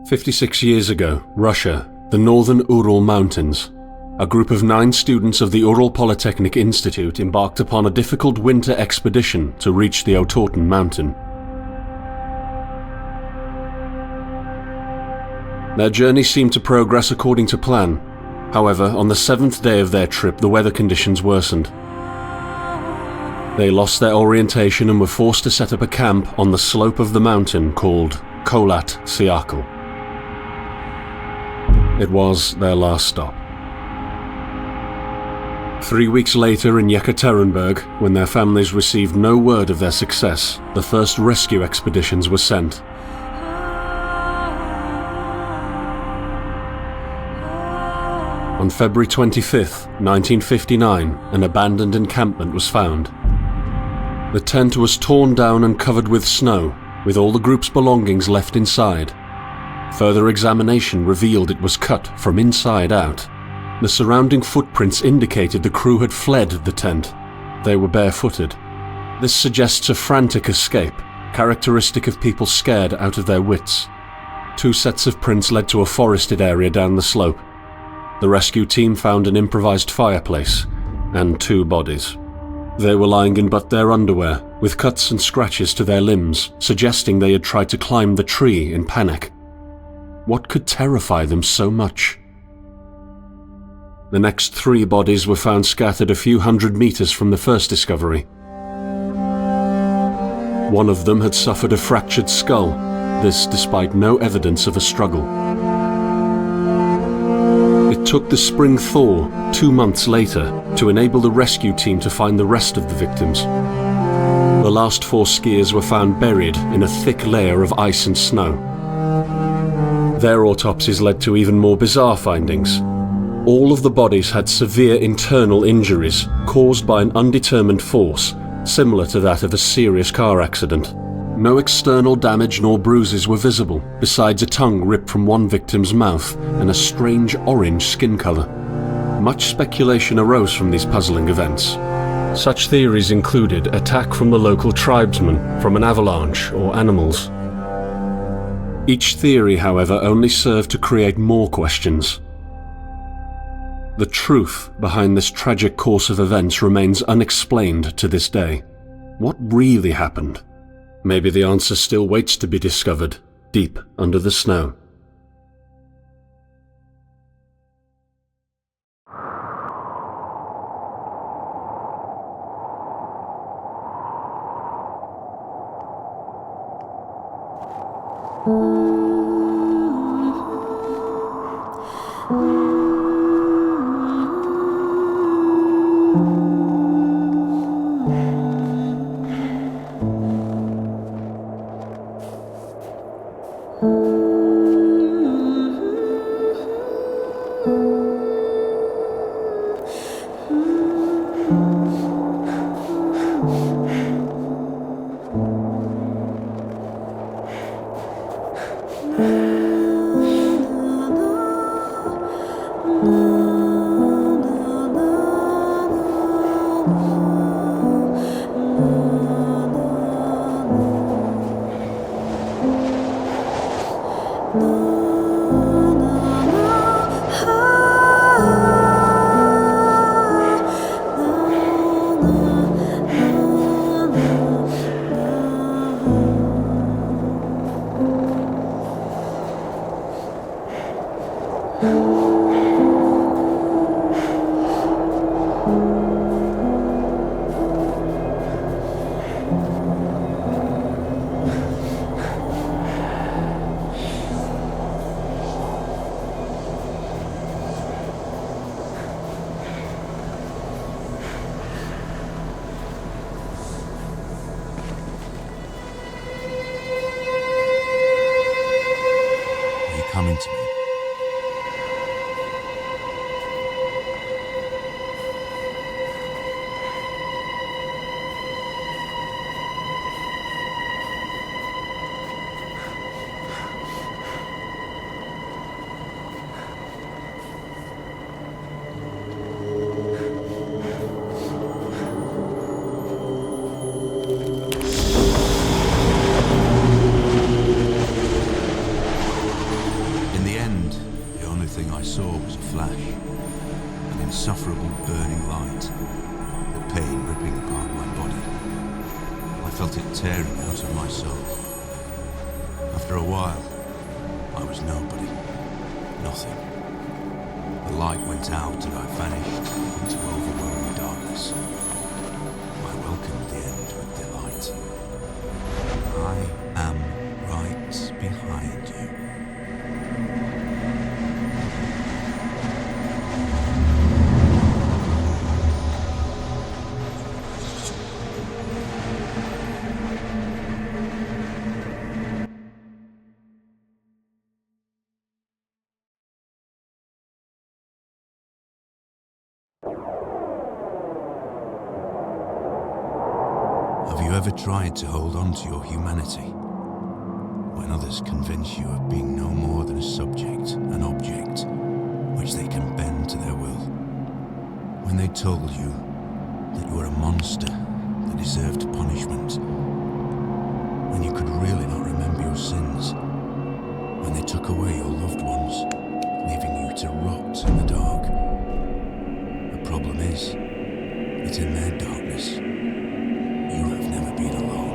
56 years ago, Russia, the northern Ural Mountains. A group of 9 students of the Ural Polytechnic Institute embarked upon a difficult winter expedition to reach the Otorten mountain. Their journey seemed to progress according to plan. However, on the 7th day of their trip, the weather conditions worsened. They lost their orientation and were forced to set up a camp on the slope of the mountain called Kholat Siakal. It was their last stop. 3 weeks later in Yekaterinburg, when their families received no word of their success, the first rescue expeditions were sent. On February 25, 1959, an abandoned encampment was found. The tent was torn down and covered with snow, with all the group's belongings left inside. Further examination revealed it was cut from inside out. The surrounding footprints indicated the crew had fled the tent. They were barefooted. This suggests a frantic escape, characteristic of people scared out of their wits. 2 sets of prints led to a forested area down the slope. The rescue team found an improvised fireplace and 2 bodies. They were lying in but their underwear, with cuts and scratches to their limbs, suggesting they had tried to climb the tree in panic. What could terrify them so much? The next 3 bodies were found scattered a few hundred meters from the first discovery. One of them had suffered a fractured skull, this despite no evidence of a struggle. It took the spring thaw 2 months later to enable the rescue team to find the rest of the victims. The last 4 skiers were found buried in a thick layer of ice and snow. Their autopsies led to even more bizarre findings. All of the bodies had severe internal injuries caused by an undetermined force, similar to that of a serious car accident. No external damage nor bruises were visible, besides a tongue ripped from one victim's mouth and a strange orange skin color. Much speculation arose from these puzzling events. Such theories included attack from the local tribesmen, from an avalanche, or animals. Each theory, however, only served to create more questions. The truth behind this tragic course of events remains unexplained to this day. What really happened? Maybe the answer still waits to be discovered, deep under the snow. Coming to me. felt it tearing out of my soul. After a while, I was nobody. Nothing. The light went out and I vanished into overwhelming darkness. I welcomed the end with delight. I am right behind you. Have you ever tried to hold on to your humanity when others convince you of being no more than a subject, an object, which they can bend to their will? When they told you that you were a monster that deserved punishment, when you could really not remember your sins, when they took away your loved ones, leaving you to rot in the dark. The problem is that in their darkness, you have never been alone.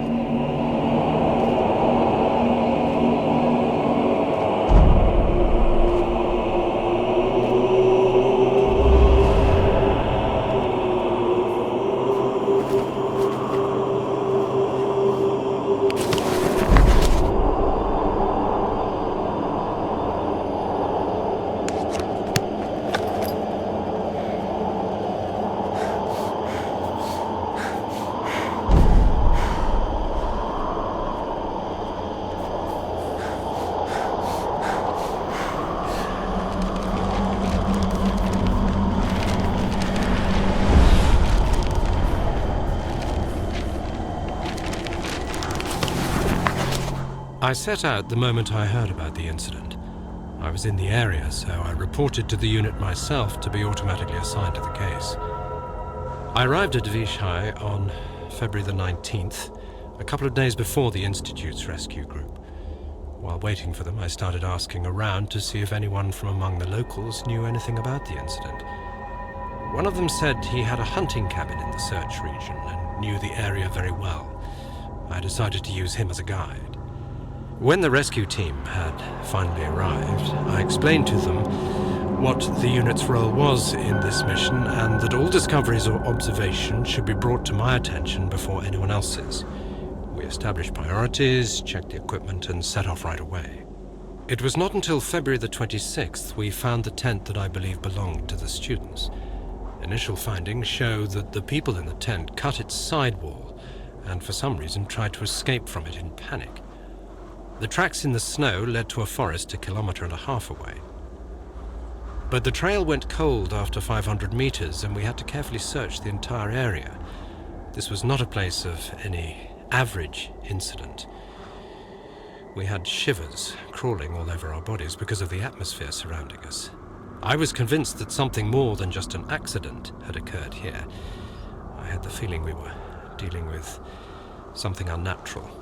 I set out the moment I heard about the incident. I was in the area, so I reported to the unit myself to be automatically assigned to the case. I arrived at Vishai on February the 19th, a couple of days before the Institute's rescue group. While waiting for them, I started asking around to see if anyone from among the locals knew anything about the incident. One of them said he had a hunting cabin in the search region and knew the area very well. I decided to use him as a guide. When the rescue team had finally arrived, I explained to them what the unit's role was in this mission and that all discoveries or observations should be brought to my attention before anyone else's. We established priorities, checked the equipment, and set off right away. It was not until February the 26th we found the tent that I believe belonged to the students. Initial findings show that the people in the tent cut its sidewall and for some reason tried to escape from it in panic. The tracks in the snow led to a forest 1.5 kilometers away. But the trail went cold after 500 meters and we had to carefully search the entire area. This was not a place of any average incident. We had shivers crawling all over our bodies because of the atmosphere surrounding us. I was convinced that something more than just an accident had occurred here. I had the feeling we were dealing with something unnatural.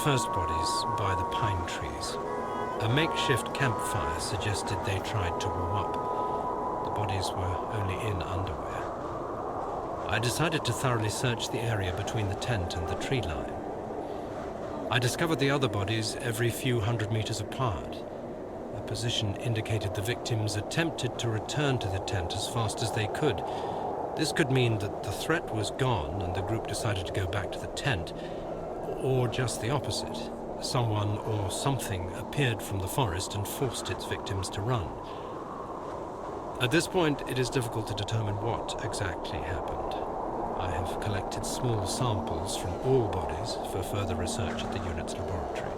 first bodies by the pine trees. A makeshift campfire suggested they tried to warm up. The bodies were only in underwear. I decided to thoroughly search the area between the tent and the tree line. I discovered the other bodies every few hundred meters apart. The position indicated the victims attempted to return to the tent as fast as they could. This could mean that the threat was gone and the group decided to go back to the tent, or just the opposite. Someone or something appeared from the forest and forced its victims to run. At this point, it is difficult to determine what exactly happened. I have collected small samples from all bodies for further research at the unit's laboratory.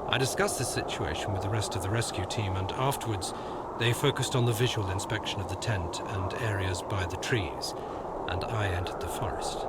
I discussed this situation with the rest of the rescue team, and afterwards they focused on the visual inspection of the tent and areas by the trees, and I entered the forest.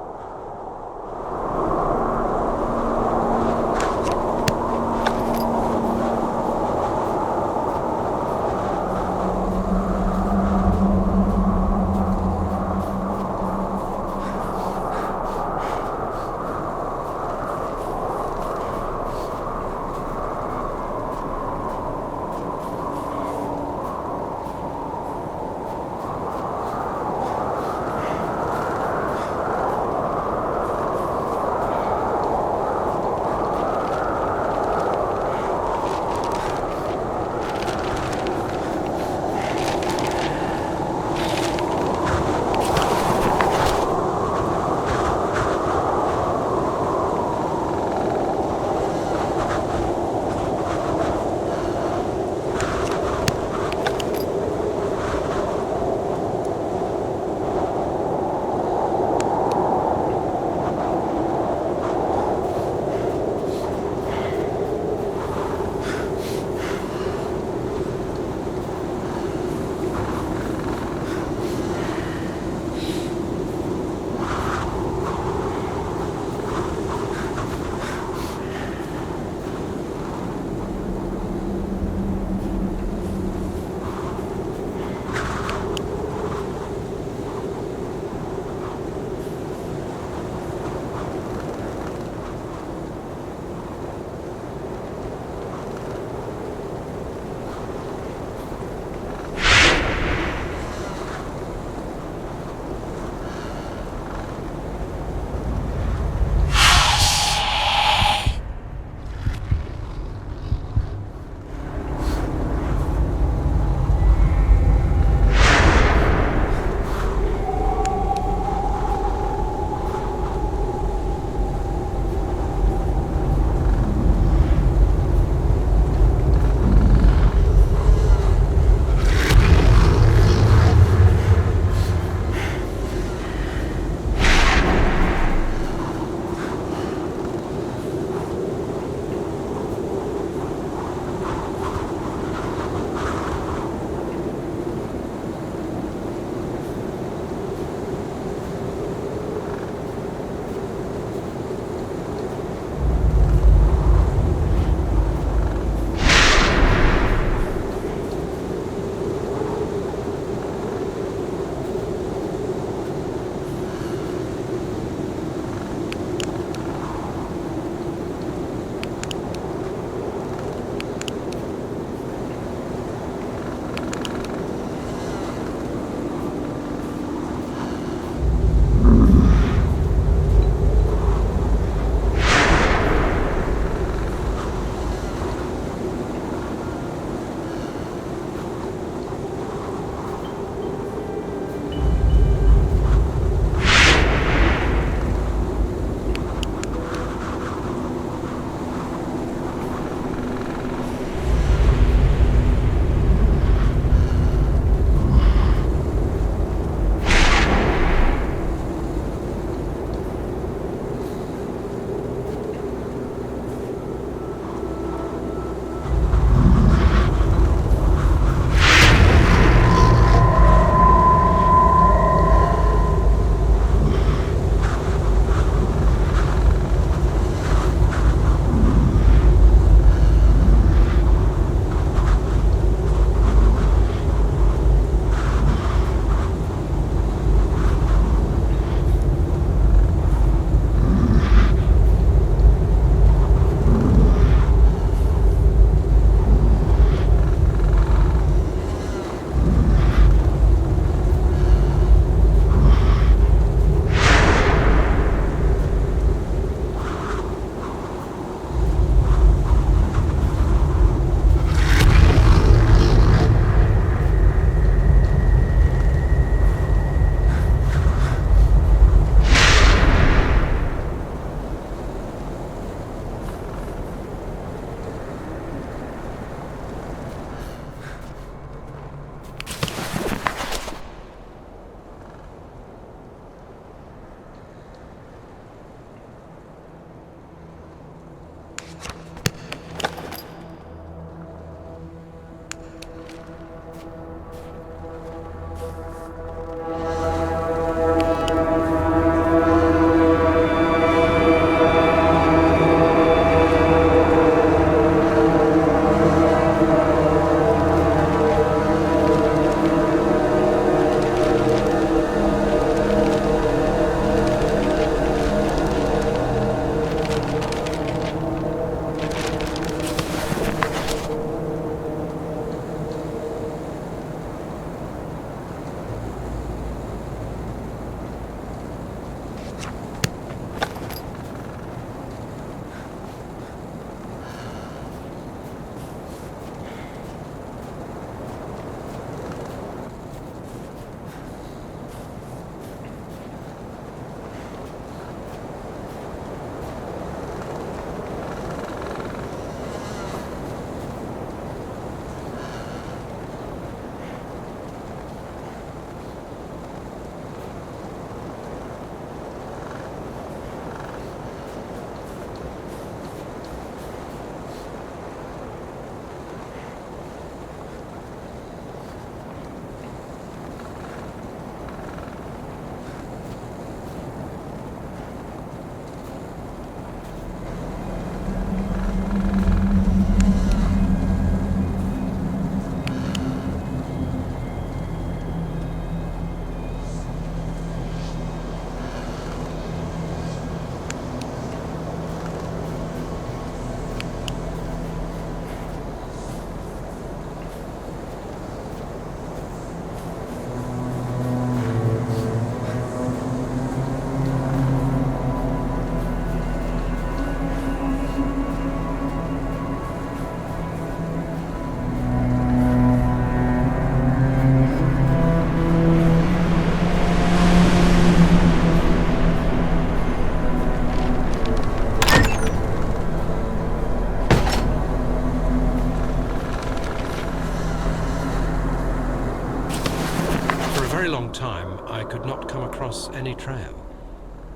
long time, I could not come across any trail.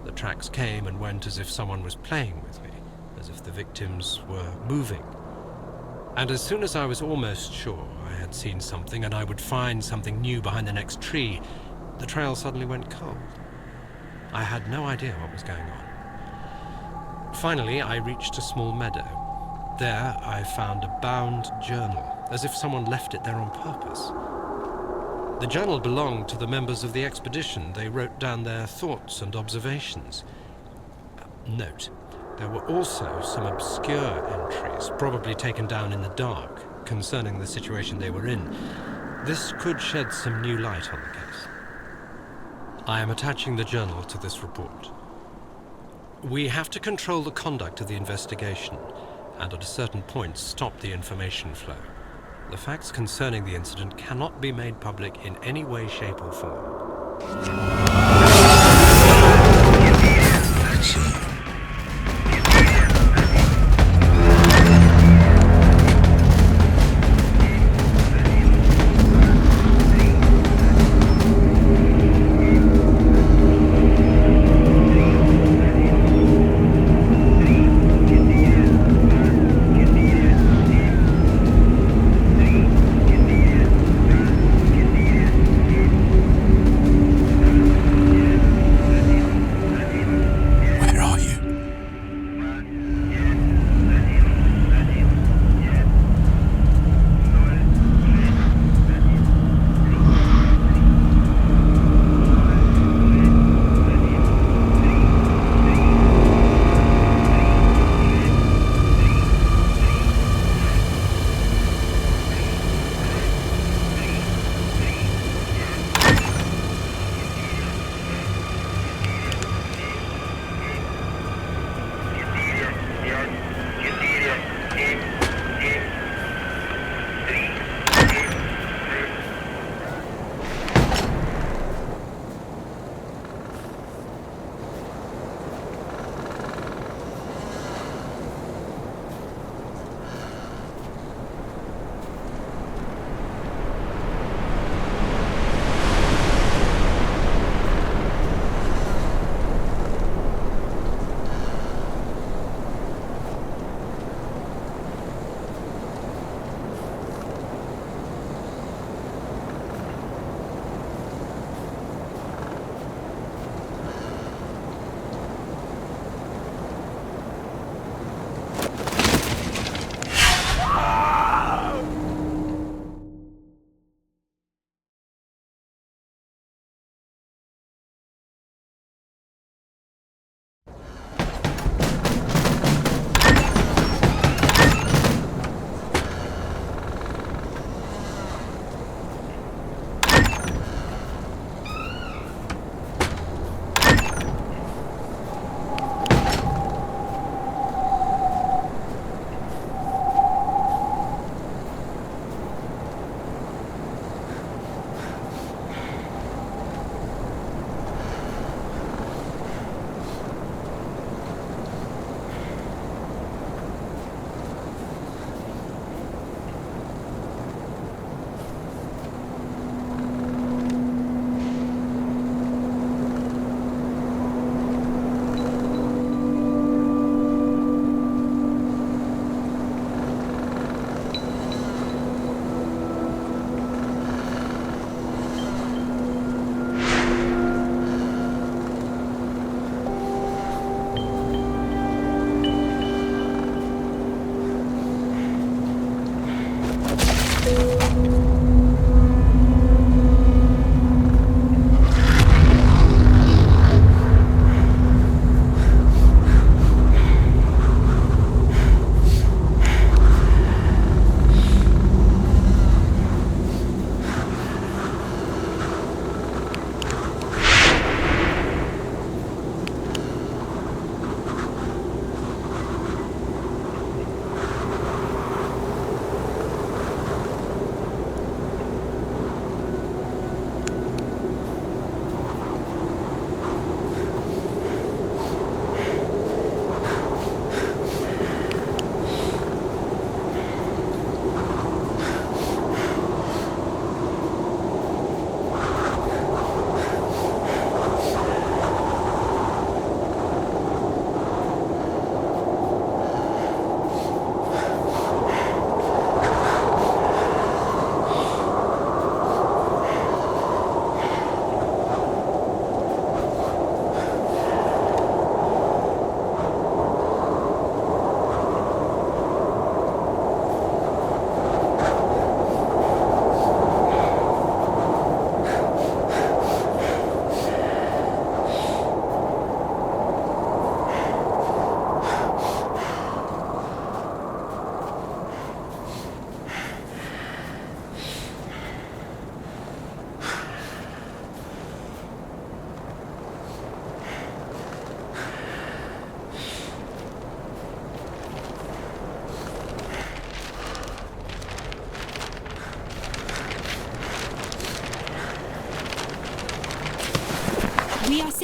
The tracks came and went as if someone was playing with me, as if the victims were moving. And as soon as I was almost sure I had seen something and I would find something new behind the next tree, the trail suddenly went cold. I had no idea what was going on. Finally, I reached a small meadow. There, I found a bound journal, as if someone left it there on purpose. The journal belonged to the members of the expedition. They wrote down their thoughts and observations. Note, there were also some obscure entries, probably taken down in the dark, concerning the situation they were in. This could shed some new light on the case. I am attaching the journal to this report. We have to control the conduct of the investigation, and at a certain point stop the information flow. The facts concerning the incident cannot be made public in any way, shape, or form. That's it.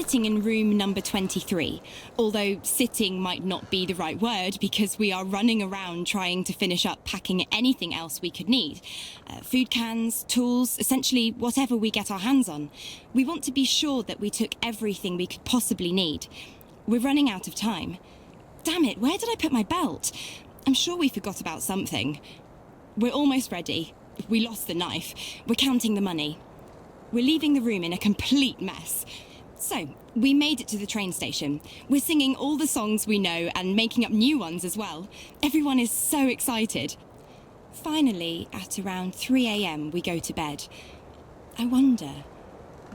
sitting in room number 23, although sitting might not be the right word because we are running around trying to finish up packing anything else we could need. Food cans, tools, essentially whatever we get our hands on. We want to be sure that we took everything we could possibly need. We're running out of time. Damn it, where did I put my belt? I'm sure we forgot about something. We're almost ready. We lost the knife. We're counting the money. We're leaving the room in a complete mess. So, we made it to the train station. We're singing all the songs we know and making up new ones as well. Everyone is so excited. Finally, at around 3 a.m, we go to bed. I wonder,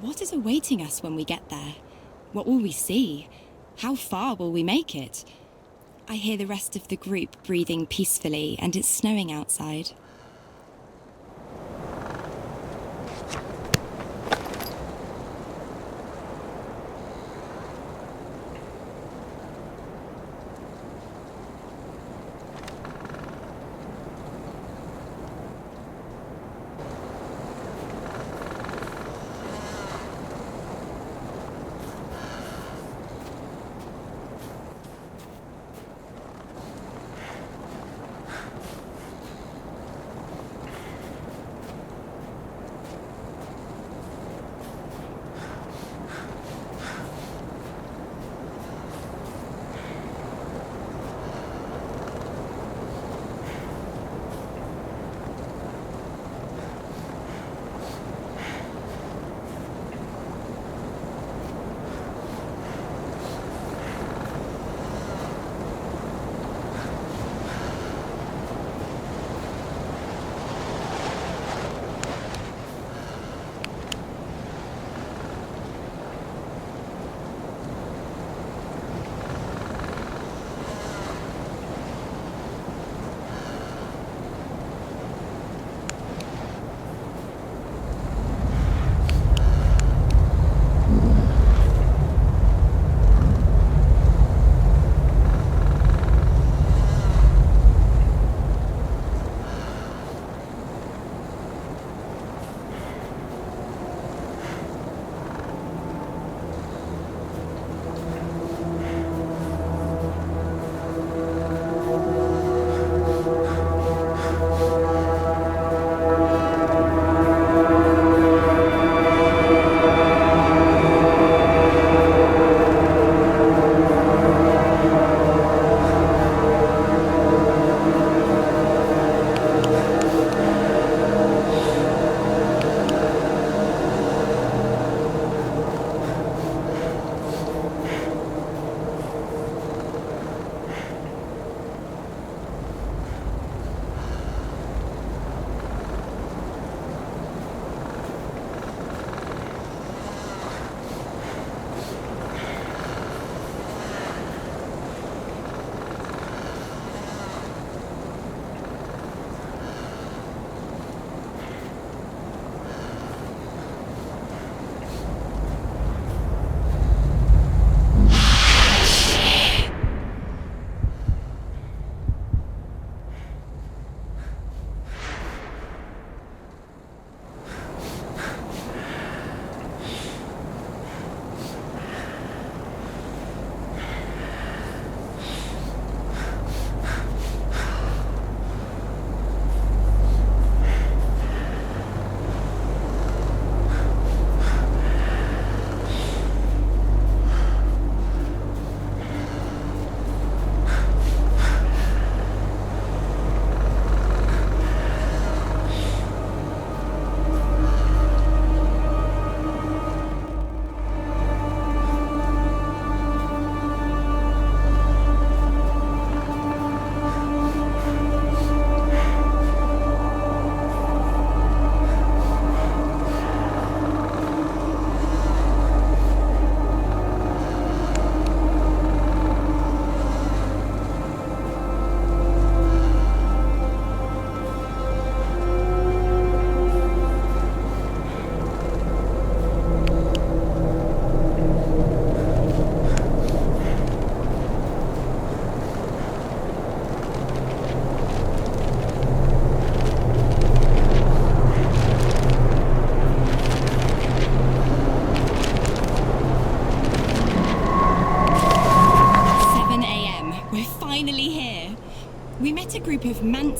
what is awaiting us when we get there? What will we see? How far will we make it? I hear the rest of the group breathing peacefully, and it's snowing outside.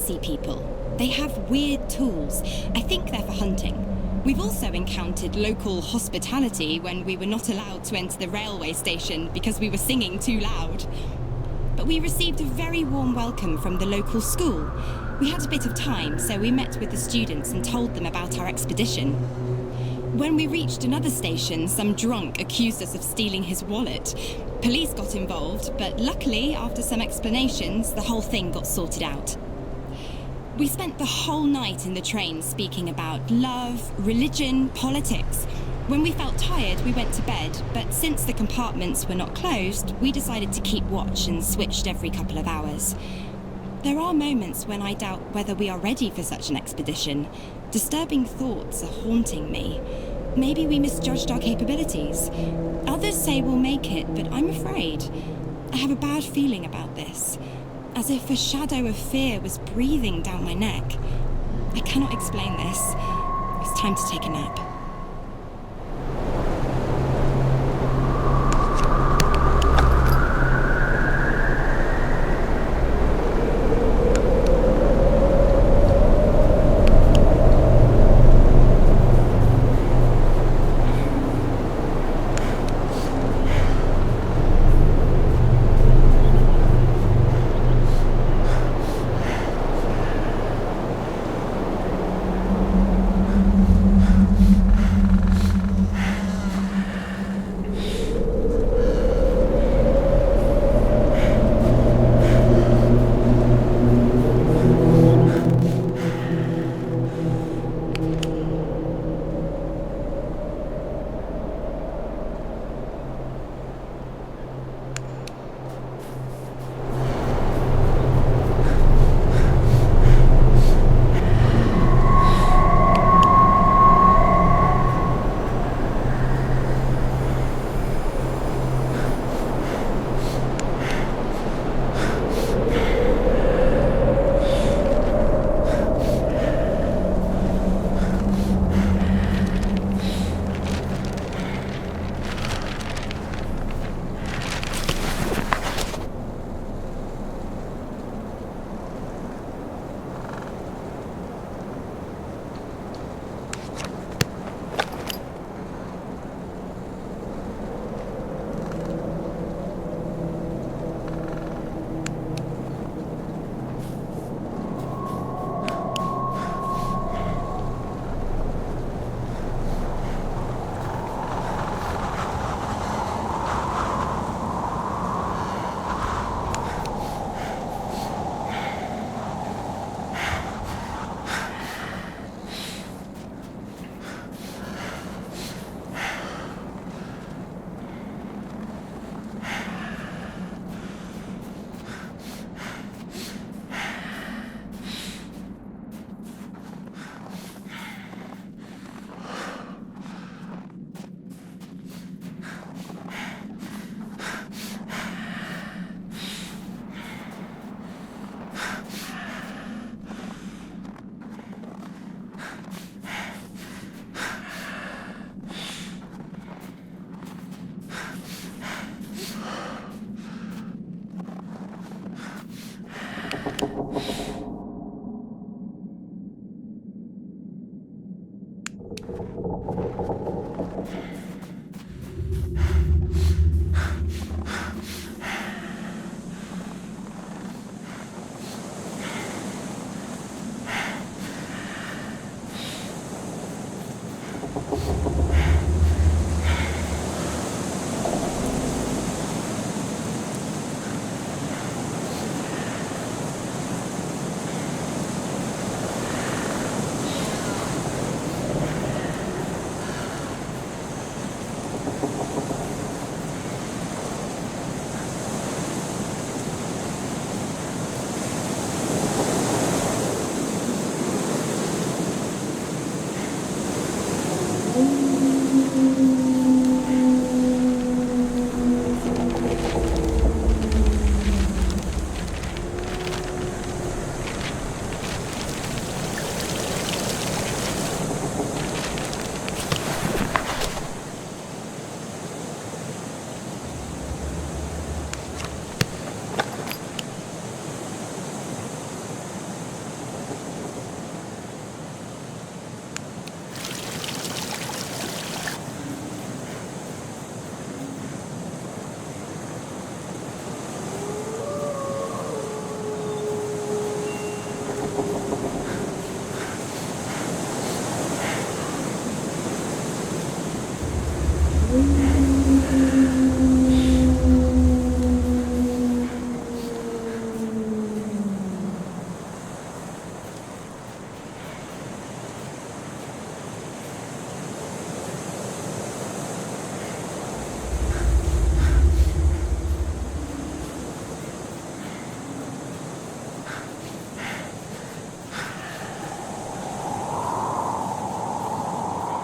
fancy people. They have weird tools. I think they're for hunting. We've also encountered local hospitality when we were not allowed to enter the railway station because we were singing too loud. But we received a very warm welcome from the local school. We had a bit of time, so we met with the students and told them about our expedition. When we reached another station, some drunk accused us of stealing his wallet. Police got involved, but luckily, after some explanations, the whole thing got sorted out. We spent the whole night in the train speaking about love, religion, politics. When we felt tired, we went to bed, but since the compartments were not closed, we decided to keep watch and switched every couple of hours. There are moments when I doubt whether we are ready for such an expedition. Disturbing thoughts are haunting me. Maybe we misjudged our capabilities. Others say we'll make it, but I'm afraid. I have a bad feeling about this, as if a shadow of fear was breathing down my neck. I cannot explain this. It's time to take a nap.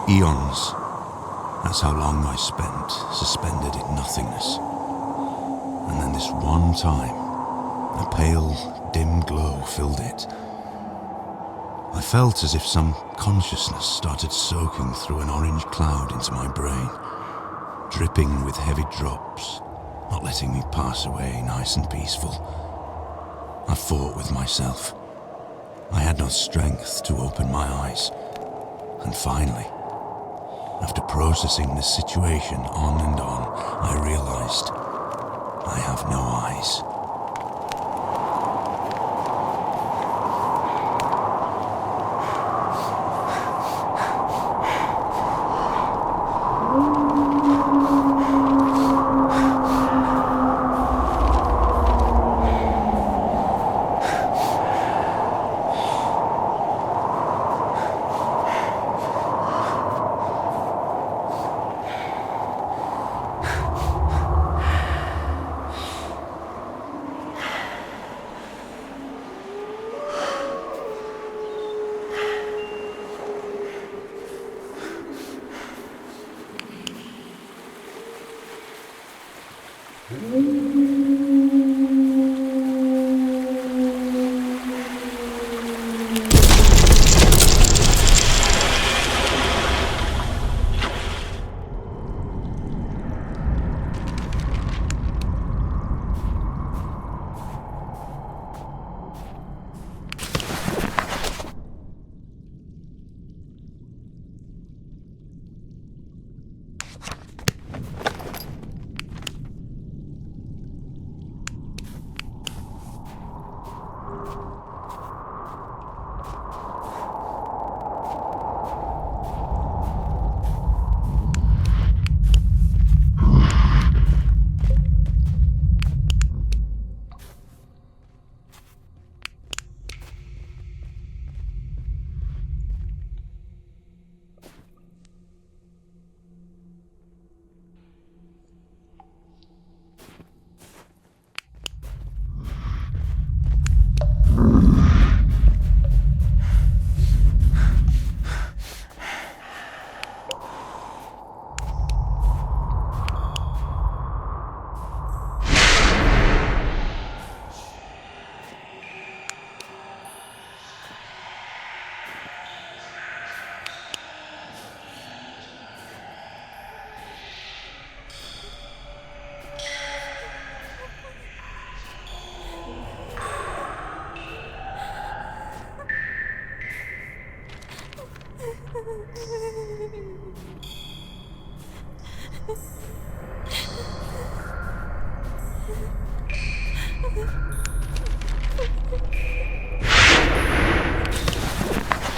Eons. That's how long I spent suspended in nothingness. And then this one time, a pale, dim glow filled it. I felt as if some consciousness started soaking through an orange cloud into my brain, dripping with heavy drops, not letting me pass away nice and peaceful. I fought with myself. I had no strength to open my eyes. And finally, after processing this situation on and on, I realized I have no eyes.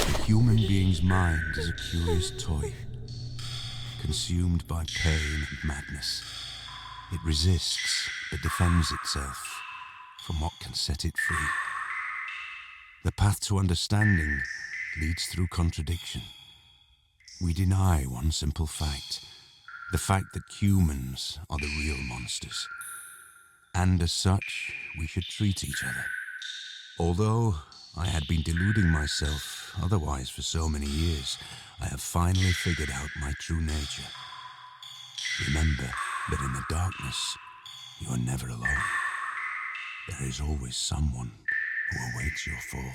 The human being's mind is a curious toy, consumed by pain and madness. It resists, but defends itself from what can set it free. The path to understanding leads through contradiction. We deny one simple fact, the fact that humans are the real monsters. And as such, we should treat each other. Although I had been deluding myself otherwise for so many years, I have finally figured out my true nature. Remember that in the darkness, you are never alone. There is always someone who awaits your fall.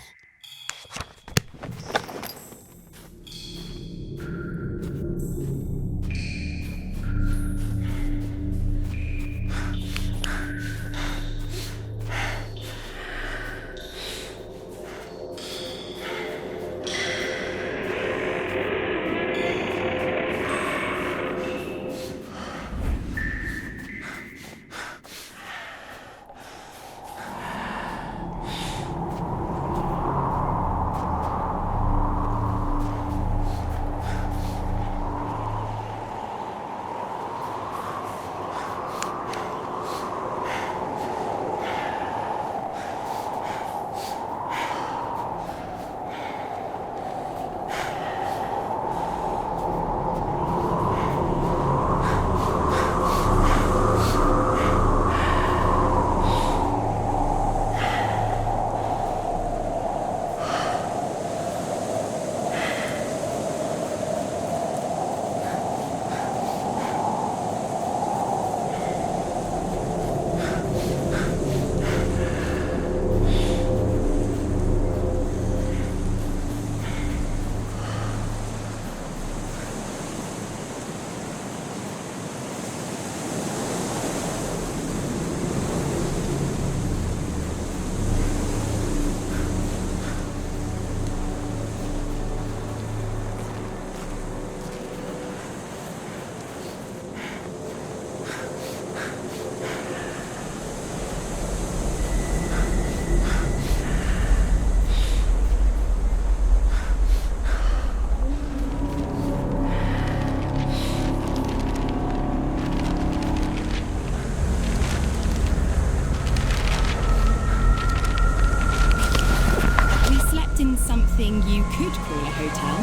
something you could call a hotel.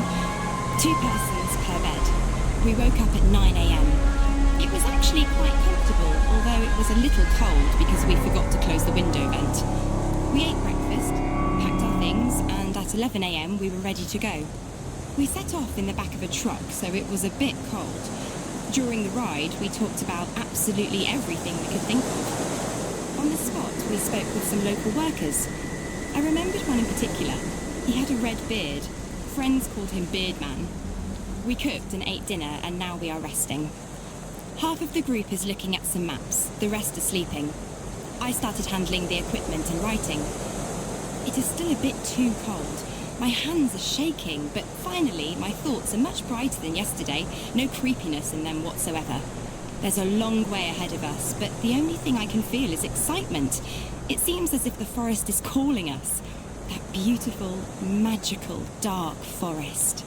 2 persons per bed. We woke up at 9 a.m. It was actually quite comfortable, although it was a little cold because we forgot to close the window vent. We ate breakfast, packed our things, and at 11 a.m. we were ready to go. We set off in the back of a truck, so it was a bit cold. During the ride, we talked about absolutely everything we could think of. On the spot, we spoke with some local workers. I remembered one in particular. He had a red beard. Friends called him Beardman. We cooked and ate dinner, and now we are resting. Half of the group is looking at some maps, the rest are sleeping. I started handling the equipment and writing. It is still a bit too cold. My hands are shaking, but finally my thoughts are much brighter than yesterday. No creepiness in them whatsoever. There's a long way ahead of us, but the only thing I can feel is excitement. It seems as if the forest is calling us. That beautiful, magical, dark forest.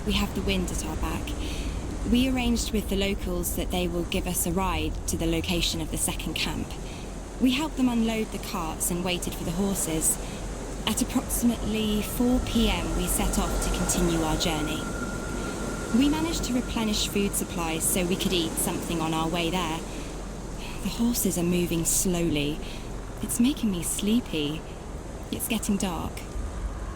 We have the wind at our back. We arranged with the locals that they will give us a ride to the location of the second camp. We helped them unload the carts and waited for the horses. At approximately 4 p.m. we set off to continue our journey. We managed to replenish food supplies so we could eat something on our way there. The horses are moving slowly. It's making me sleepy. It's getting dark.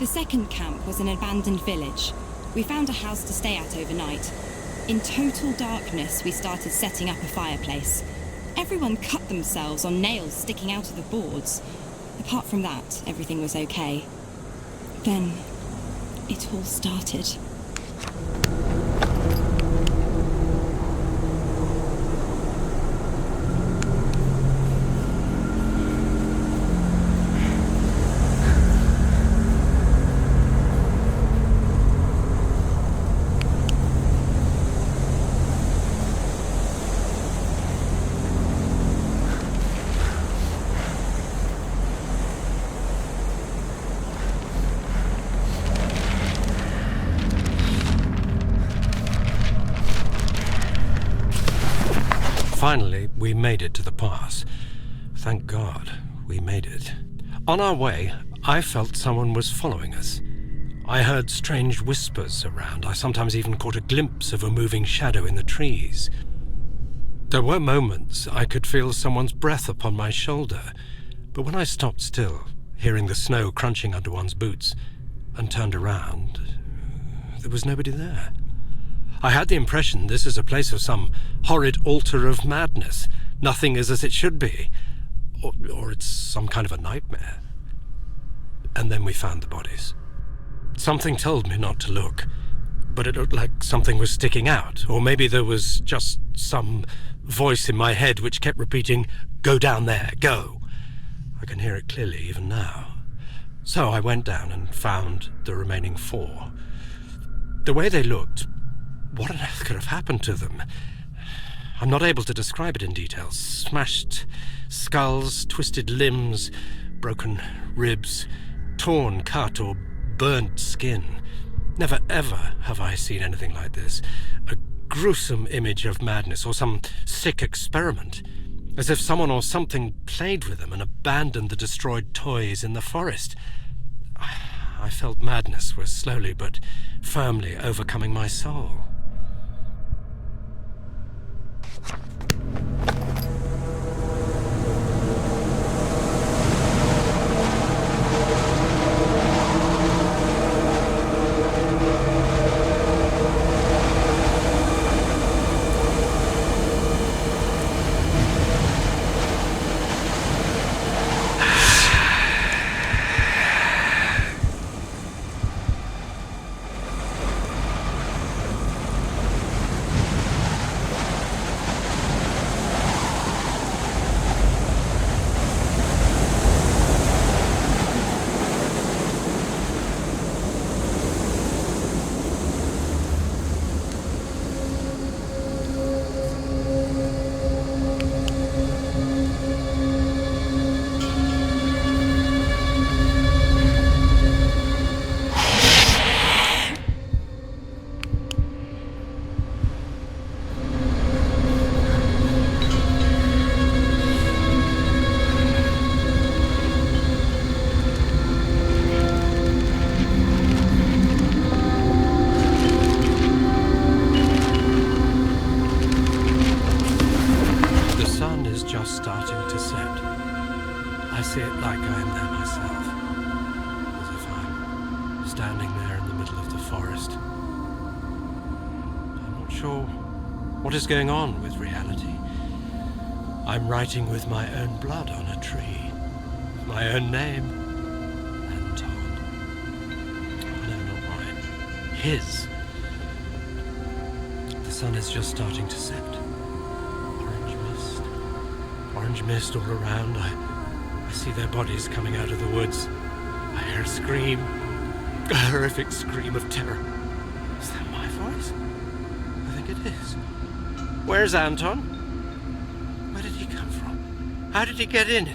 The second camp was an abandoned village. We found a house to stay at overnight. In total darkness, we started setting up a fireplace. Everyone cut themselves on nails sticking out of the boards. Apart from that, everything was okay. Then, it all started. Finally, we made it to the pass. Thank God, we made it. On our way, I felt someone was following us. I heard strange whispers around. I sometimes even caught a glimpse of a moving shadow in the trees. There were moments I could feel someone's breath upon my shoulder, but when I stopped still, hearing the snow crunching under one's boots, and turned around, there was nobody there. I had the impression this is a place of some horrid altar of madness. Nothing is as it should be. Or it's some kind of a nightmare. And then we found the bodies. Something told me not to look, but it looked like something was sticking out, or maybe there was just some voice in my head which kept repeating, "Go down there, go." I can hear it clearly even now. So I went down and found the remaining 4. The way they looked, what on earth could have happened to them? I'm not able to describe it in detail. Smashed skulls, twisted limbs, broken ribs, torn, cut, or burnt skin. Never ever have I seen anything like this. A gruesome image of madness or some sick experiment. As if someone or something played with them and abandoned the destroyed toys in the forest. I felt madness was slowly but firmly overcoming my soul. Starting to set. I see it like I am there myself, as if I'm standing there in the middle of the forest. I'm not sure what is going on with reality. I'm writing with my own blood on a tree, my own name, Anton. Oh, no, not mine. His. The sun is just starting to set. Orange mist all around. I see their bodies coming out of the woods. I hear a scream. A horrific scream of terror. Is that my voice? I think it is. Where's Anton? Where did he come from? How did he get in?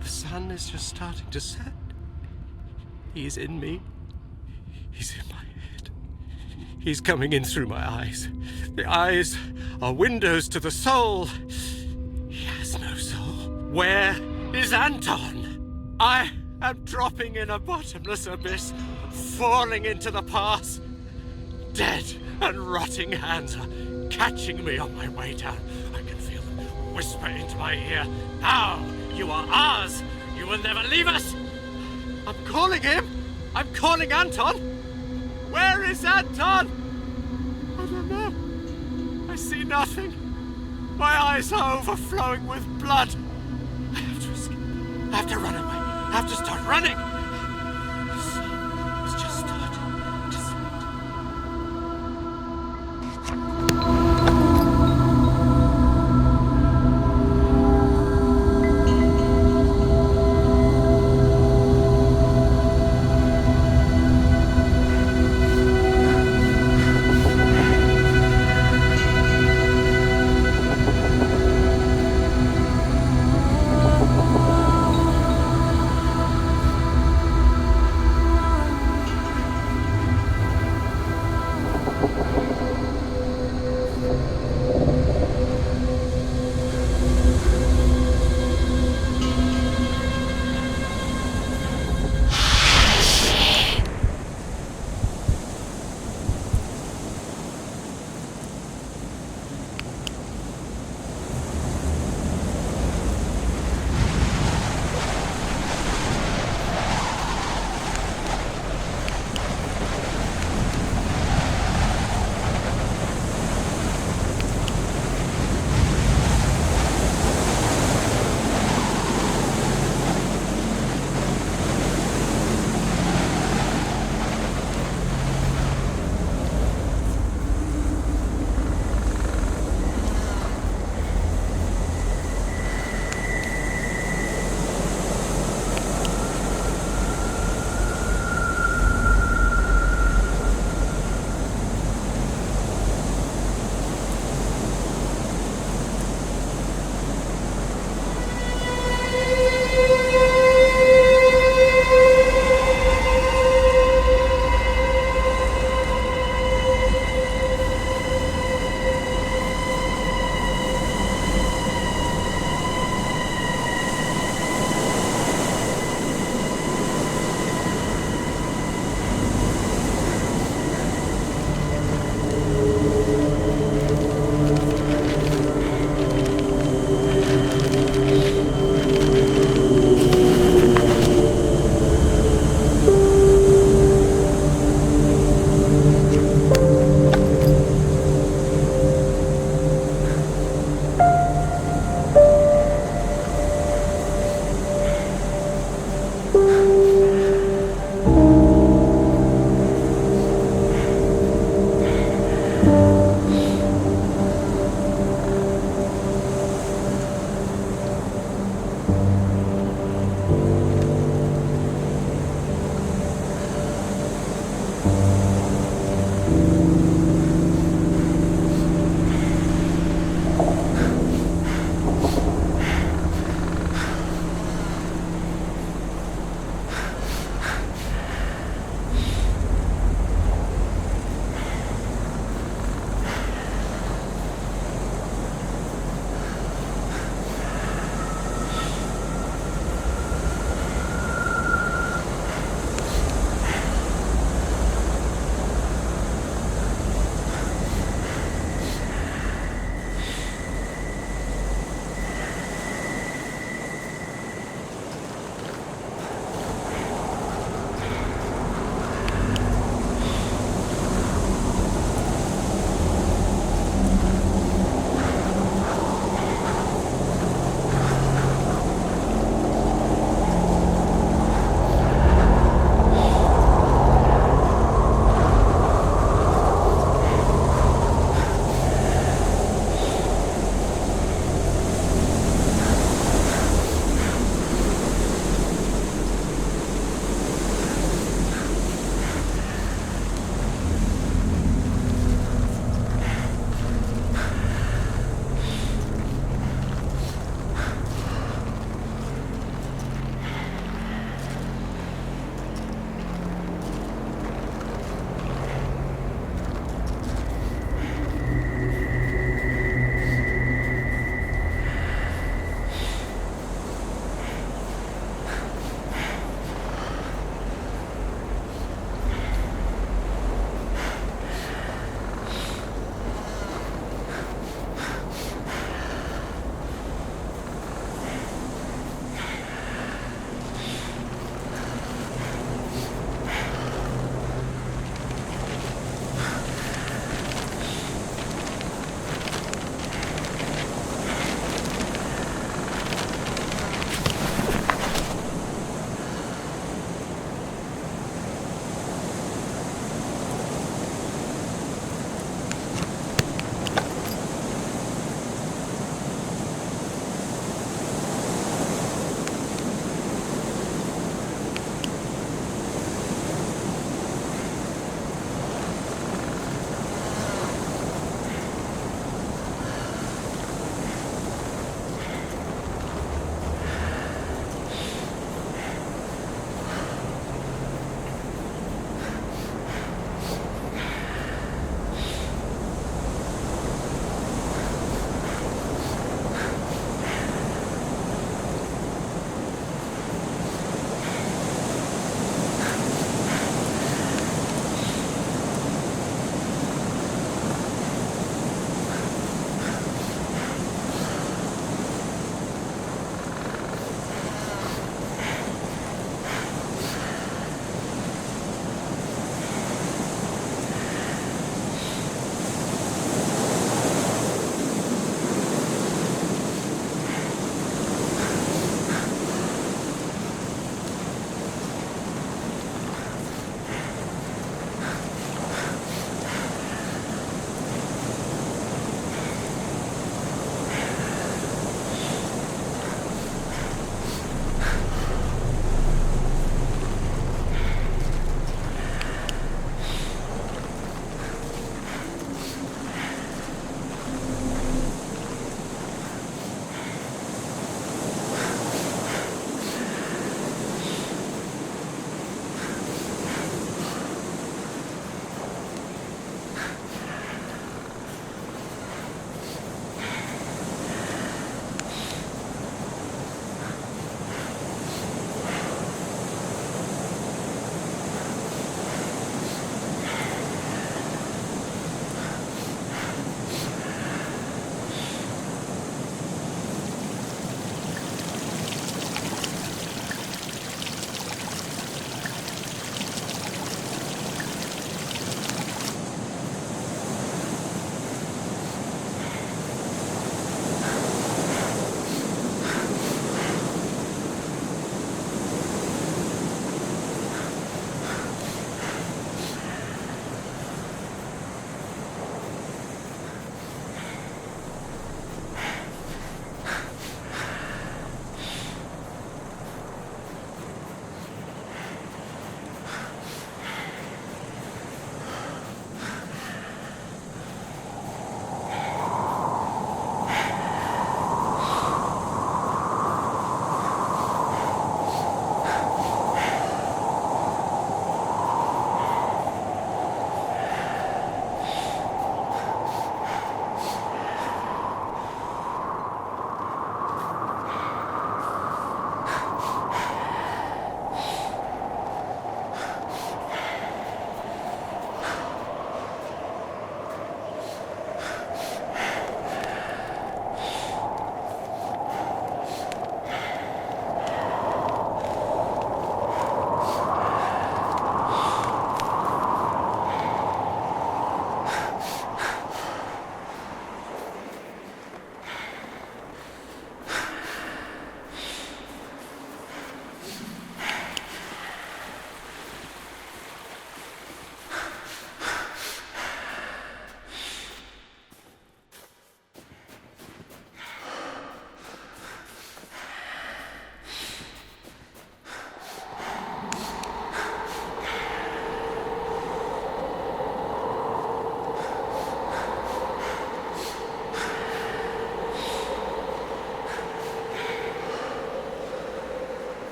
The sun is just starting to set. He's in me. He's in my head. He's coming in through my eyes. The eyes are windows to the soul. He has no soul. Where is Anton? I am dropping in a bottomless abyss, falling into the past. Dead and rotting hands are catching me on my way down. I can feel them whisper into my ear. Now, you are ours. You will never leave us. I'm calling him. I'm calling Anton. Where is Anton? I don't know. I see nothing. My eyes are overflowing with blood. I have to escape. I have to run away. I have to start running. The sun is just starting to set.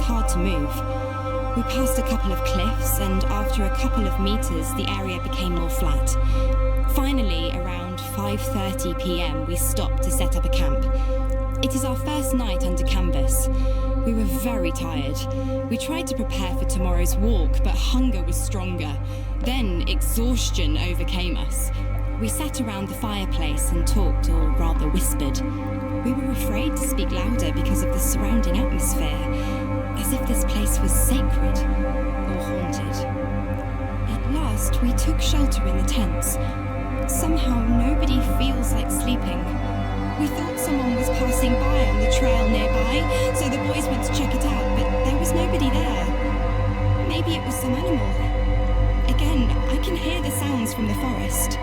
hard to move. We passed a couple of cliffs, and after a couple of meters, the area became more flat. Finally, around 5:30 p.m., we stopped to set up a camp. It is our first night under canvas. We were very tired. We tried to prepare for tomorrow's walk, but hunger was stronger. Then exhaustion overcame us. We sat around the fireplace and talked, or rather whispered. We were afraid to speak louder because of the surrounding atmosphere, as if this place was sacred or haunted. At last, we took shelter in the tents. Somehow, nobody feels like sleeping. We thought someone was passing by on the trail nearby, so the boys went to check it out, but there was nobody there. Maybe it was some animal. Again, I can hear the sounds from the forest.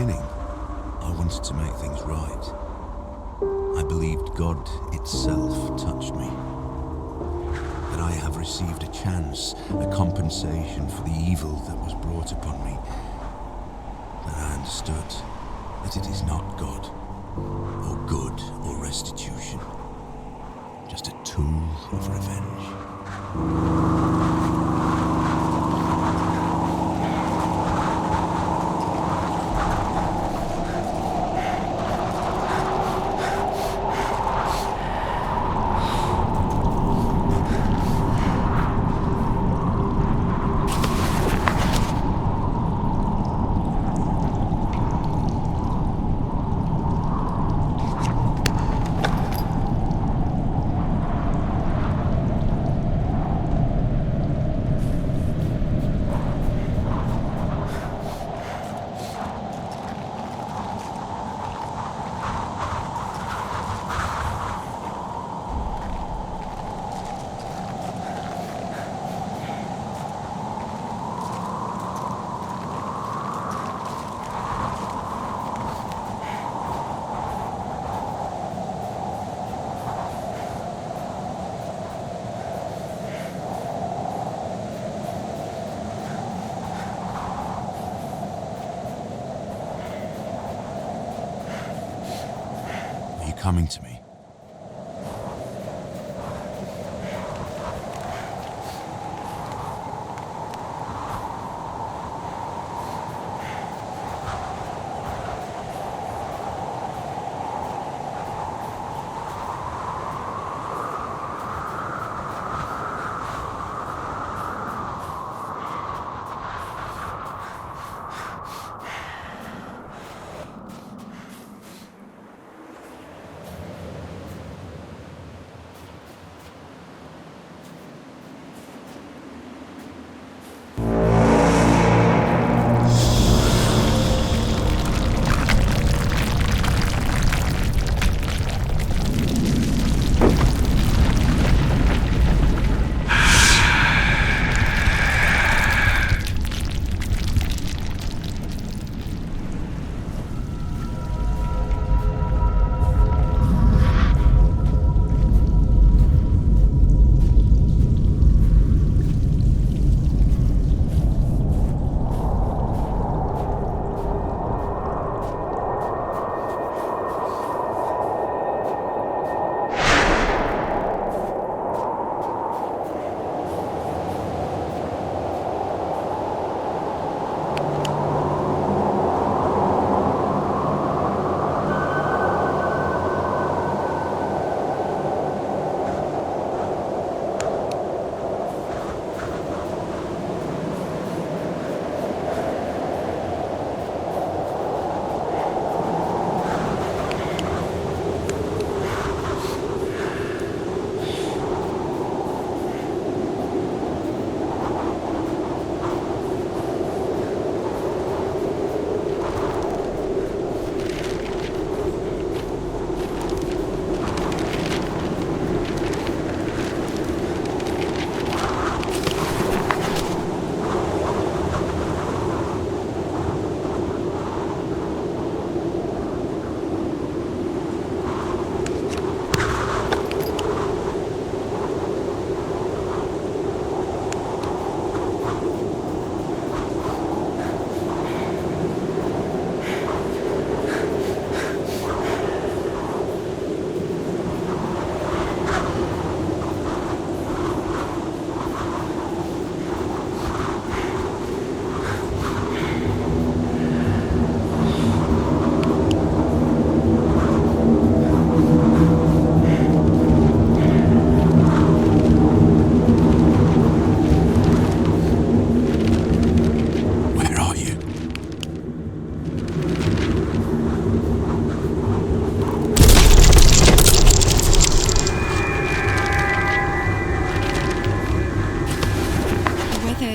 beginning, I wanted to make things right. I believed God itself touched me. That I have received a chance, a compensation for the evil that was brought upon me. That I understood that it is not God, or good, or restitution. Just a tool of revenge. Are you coming to me?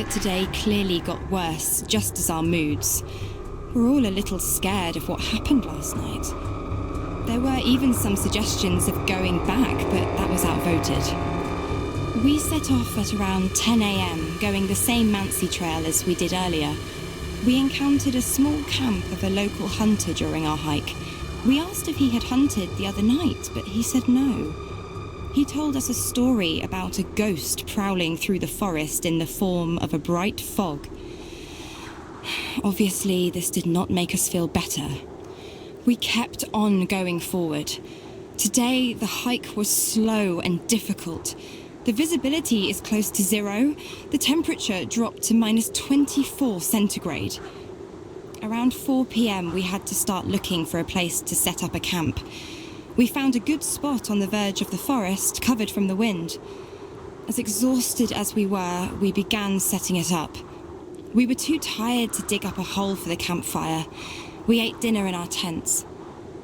Today clearly got worse, just as our moods. We're all a little scared of what happened last night. There were even some suggestions of going back, but that was outvoted. We set off at around 10 a.m, going the same Mansi trail as we did earlier. We encountered a small camp of a local hunter during our hike. We asked if he had hunted the other night, but he said no. He told us a story about a ghost prowling through the forest in the form of a bright fog. Obviously, this did not make us feel better. We kept on going forward. Today, the hike was slow and difficult. The visibility is close to zero. The temperature dropped to -24 centigrade. Around 4 p.m, we had to start looking for a place to set up a camp. We found a good spot on the verge of the forest, covered from the wind. As exhausted as we were, we began setting it up. We were too tired to dig up a hole for the campfire. We ate dinner in our tents.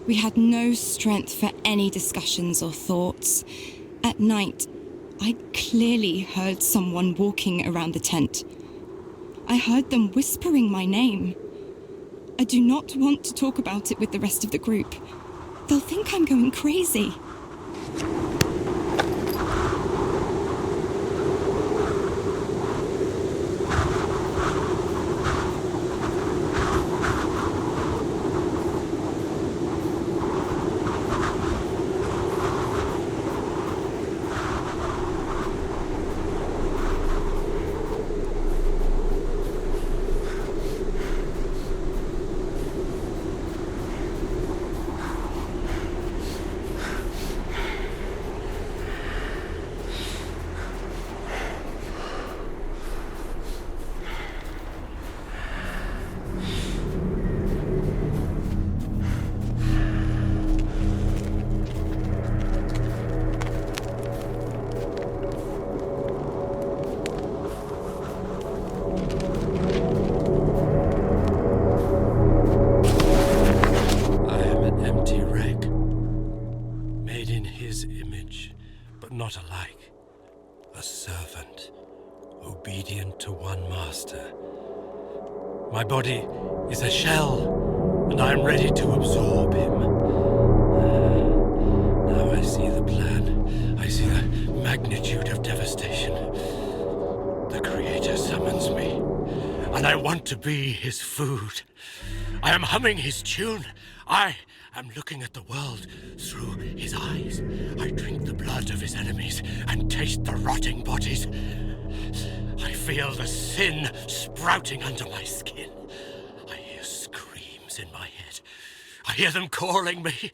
We had no strength for any discussions or thoughts. At night, I clearly heard someone walking around the tent. I heard them whispering my name. I do not want to talk about it with the rest of the group. They'll think I'm going crazy. Not alike. A servant, obedient to one master. My body is a shell, and I am ready to absorb him. Now I see the plan. I see the magnitude of devastation. The Creator summons me, and I want to be his food. I am humming his tune. I am looking at the world through his eyes. I drink the blood of his enemies and taste the rotting bodies. I feel the sin sprouting under my skin. I hear screams in my head. I hear them calling me.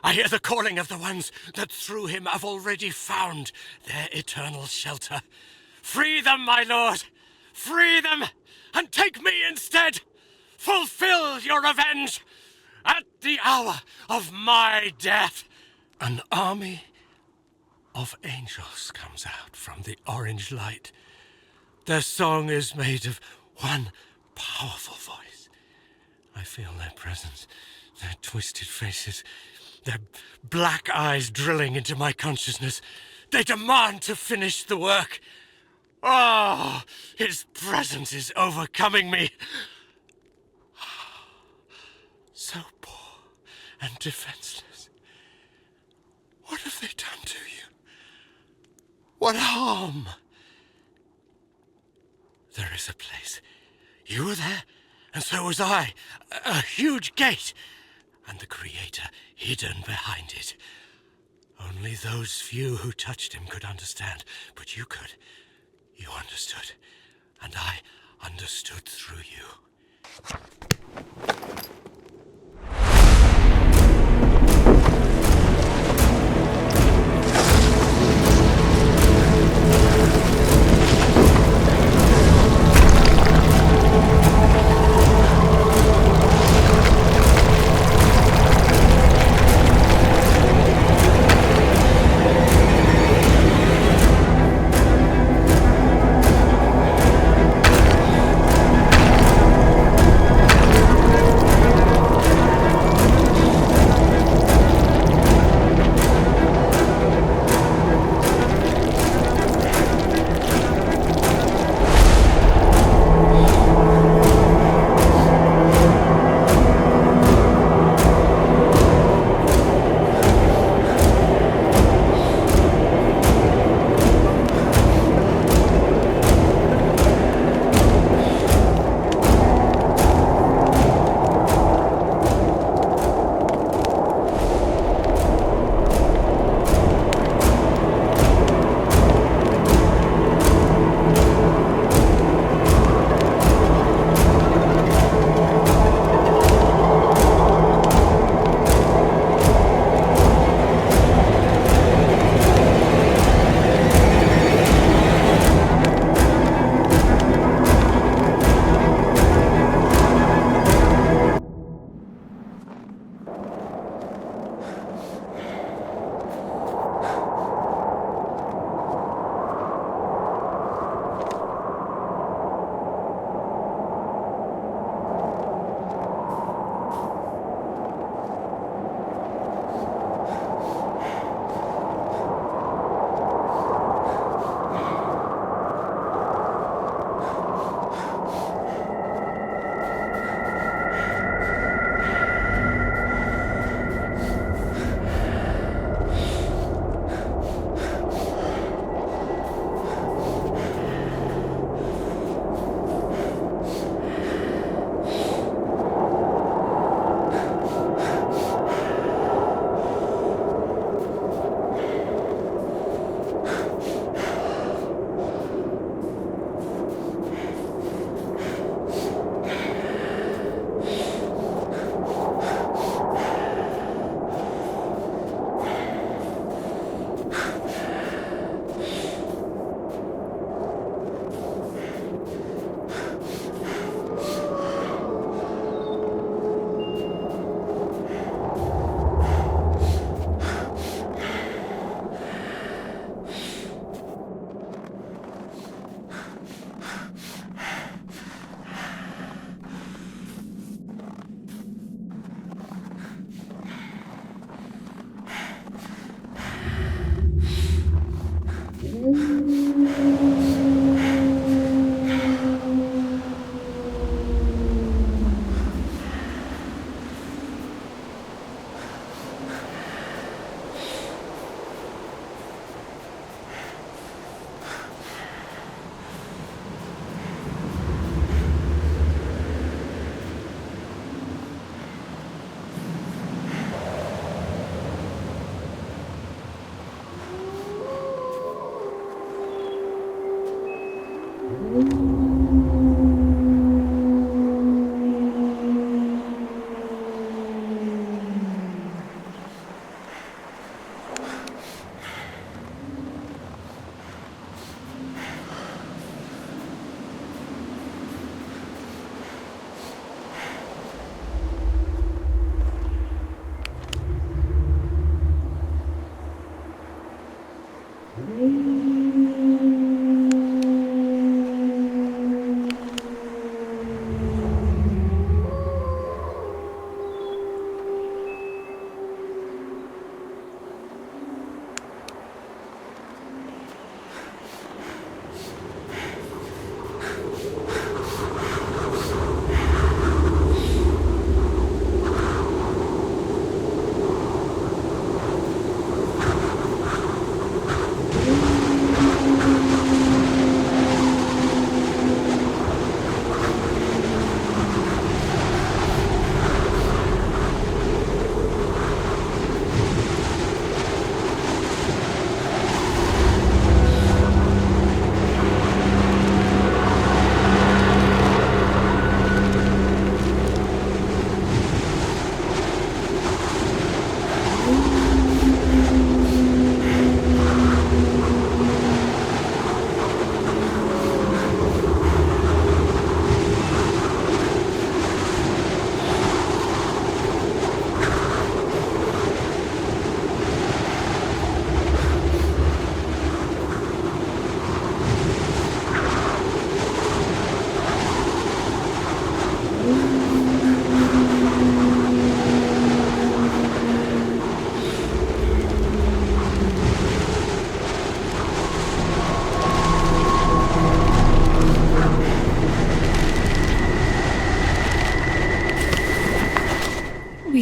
I hear the calling of the ones that through him have already found their eternal shelter. Free them, my lord! Free them, and take me instead! Fulfill your revenge! At the hour of my death, an army of angels comes out from the orange light. Their song is made of one powerful voice. I feel their presence, their twisted faces, their black eyes drilling into my consciousness. They demand to finish the work. Oh, his presence is overcoming me. So poor and defenseless. What have they done to you? What harm? There is a place. You were there, and so was I. A huge gate, and the Creator hidden behind it. Only those few who touched him could understand, but you could. You understood, and I understood through you.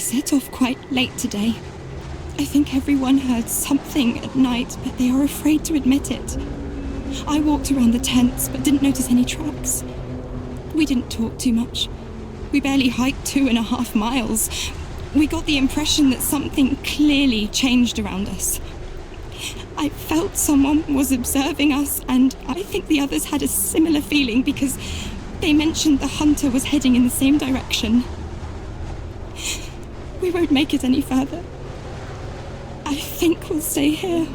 set off quite late today. I think everyone heard something at night, but they are afraid to admit it. I walked around the tents, but didn't notice any tracks. We didn't talk too much. We barely hiked 2.5 miles. We got the impression that something clearly changed around us. I felt someone was observing us, and I think the others had a similar feeling because they mentioned the hunter was heading in the same direction. We won't make it any further. I think we'll stay here.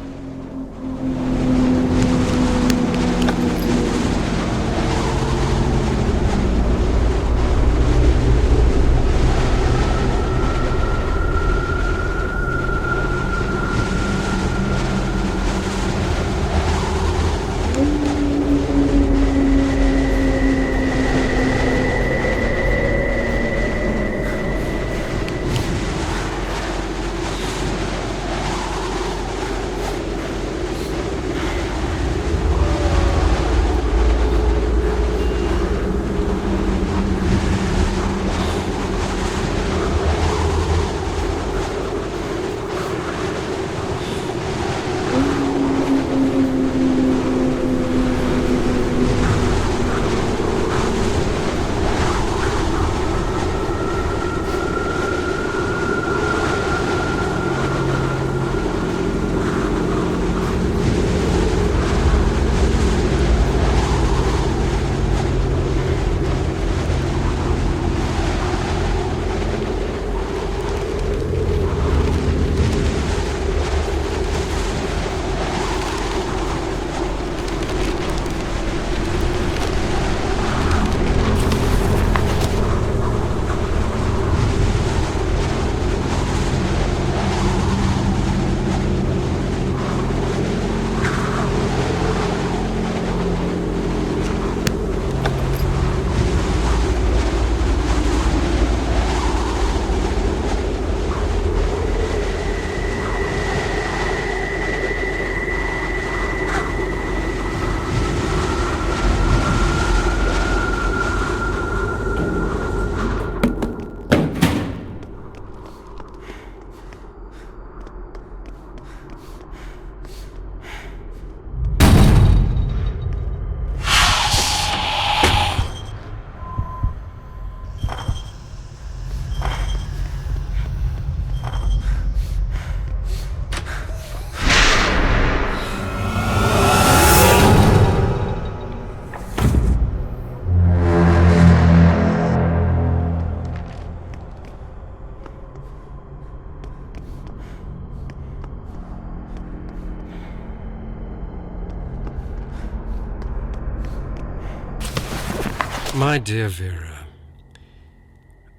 My dear Vera,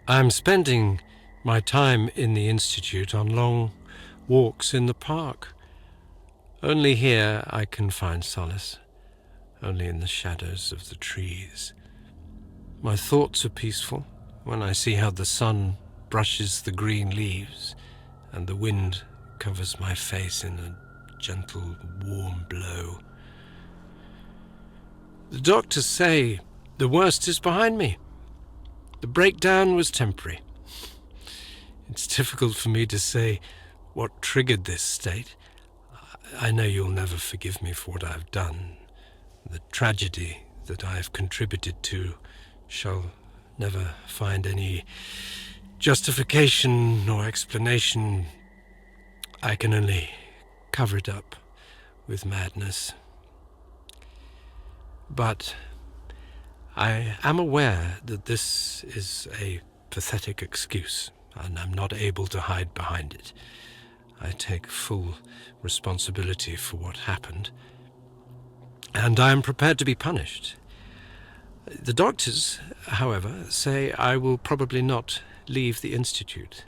I'm spending my time in the Institute on long walks in the park. Only here I can find solace, only in the shadows of the trees. My thoughts are peaceful when I see how the sun brushes the green leaves and the wind covers my face in a gentle, warm blow. The doctors say the worst is behind me. The breakdown was temporary. It's difficult for me to say what triggered this state. I know you'll never forgive me for what I've done. The tragedy that I've contributed to shall never find any justification or explanation. I can only cover it up with madness. But I am aware that this is a pathetic excuse, and I'm not able to hide behind it. I take full responsibility for what happened, and I am prepared to be punished. The doctors, however, say I will probably not leave the Institute.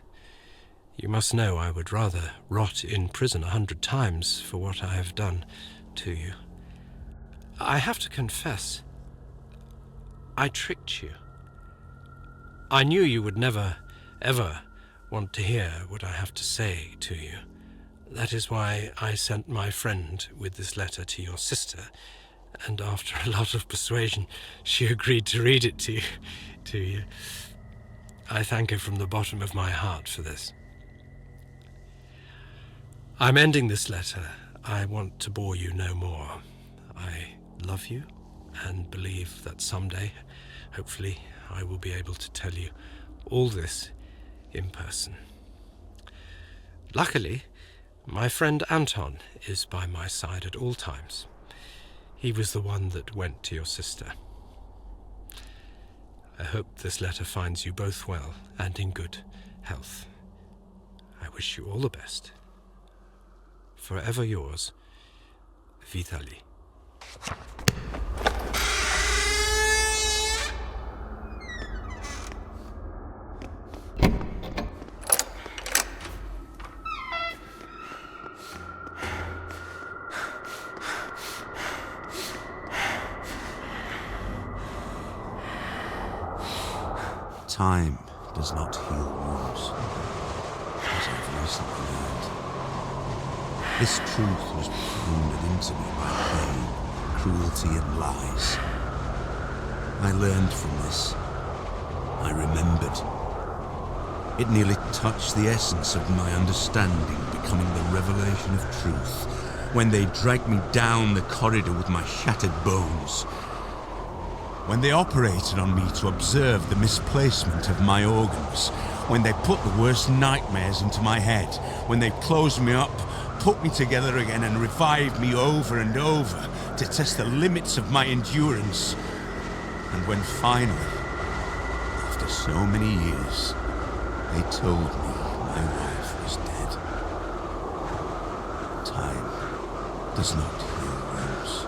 You must know I would rather rot in prison 100 times for what I have done to you. I have to confess, I tricked you. I knew you would never, ever want to hear what I have to say to you. That is why I sent my friend with this letter to your sister, and after a lot of persuasion, she agreed to read it to you. I thank her from the bottom of my heart for this. I'm ending this letter. I want to bore you no more. I love you and believe that someday, hopefully, I will be able to tell you all this in person. Luckily, my friend Anton is by my side at all times. He was the one that went to your sister. I hope this letter finds you both well and in good health. I wish you all the best. Forever yours, Vitaly. Time does not heal wounds, as I've recently learned. This truth was pounded into me by pain, cruelty, and lies. I learned from this. I remembered. It nearly touched the essence of my understanding, becoming the revelation of truth, when they dragged me down the corridor with my shattered bones. When they operated on me to observe the misplacement of my organs, when they put the worst nightmares into my head, when they closed me up, put me together again and revived me over and over to test the limits of my endurance. And when finally, after so many years, they told me my wife was dead. Time does not heal wounds.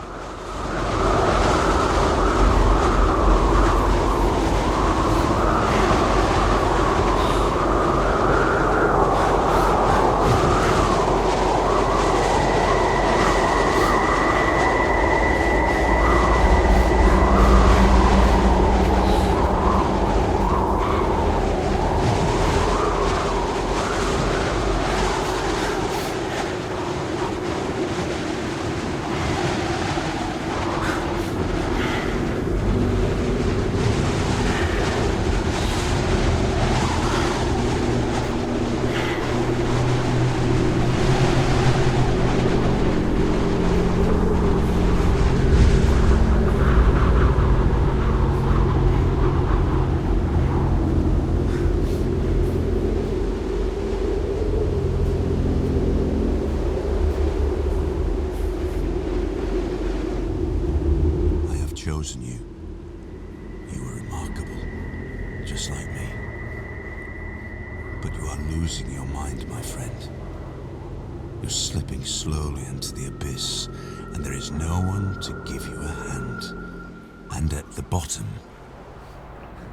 Chosen you. You were remarkable, just like me. But you are losing your mind, my friend. You're slipping slowly into the abyss, and there is no one to give you a hand. And at the bottom,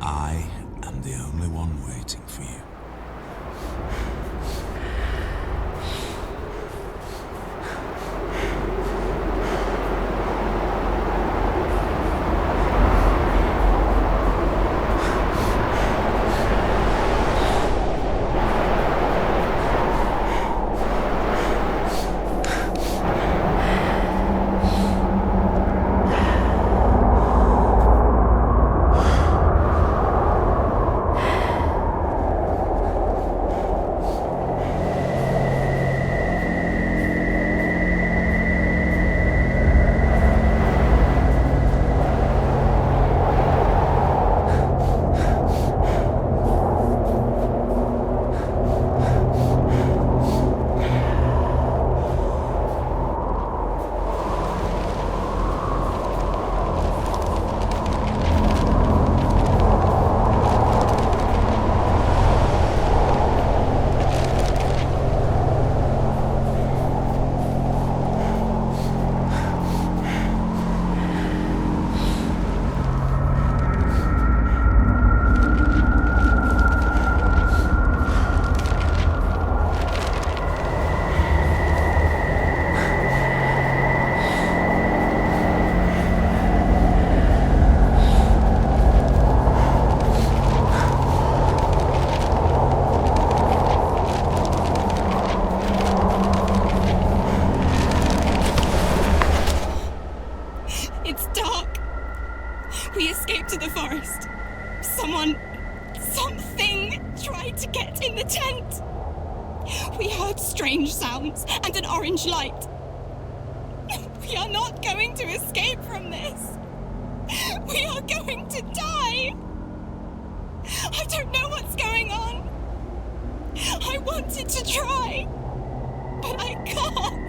I am the only one waiting for you. Something tried to get in the tent. We heard strange sounds and an orange light. We are not going to escape from this. We are going to die. I don't know what's going on. I wanted to try, but I can't.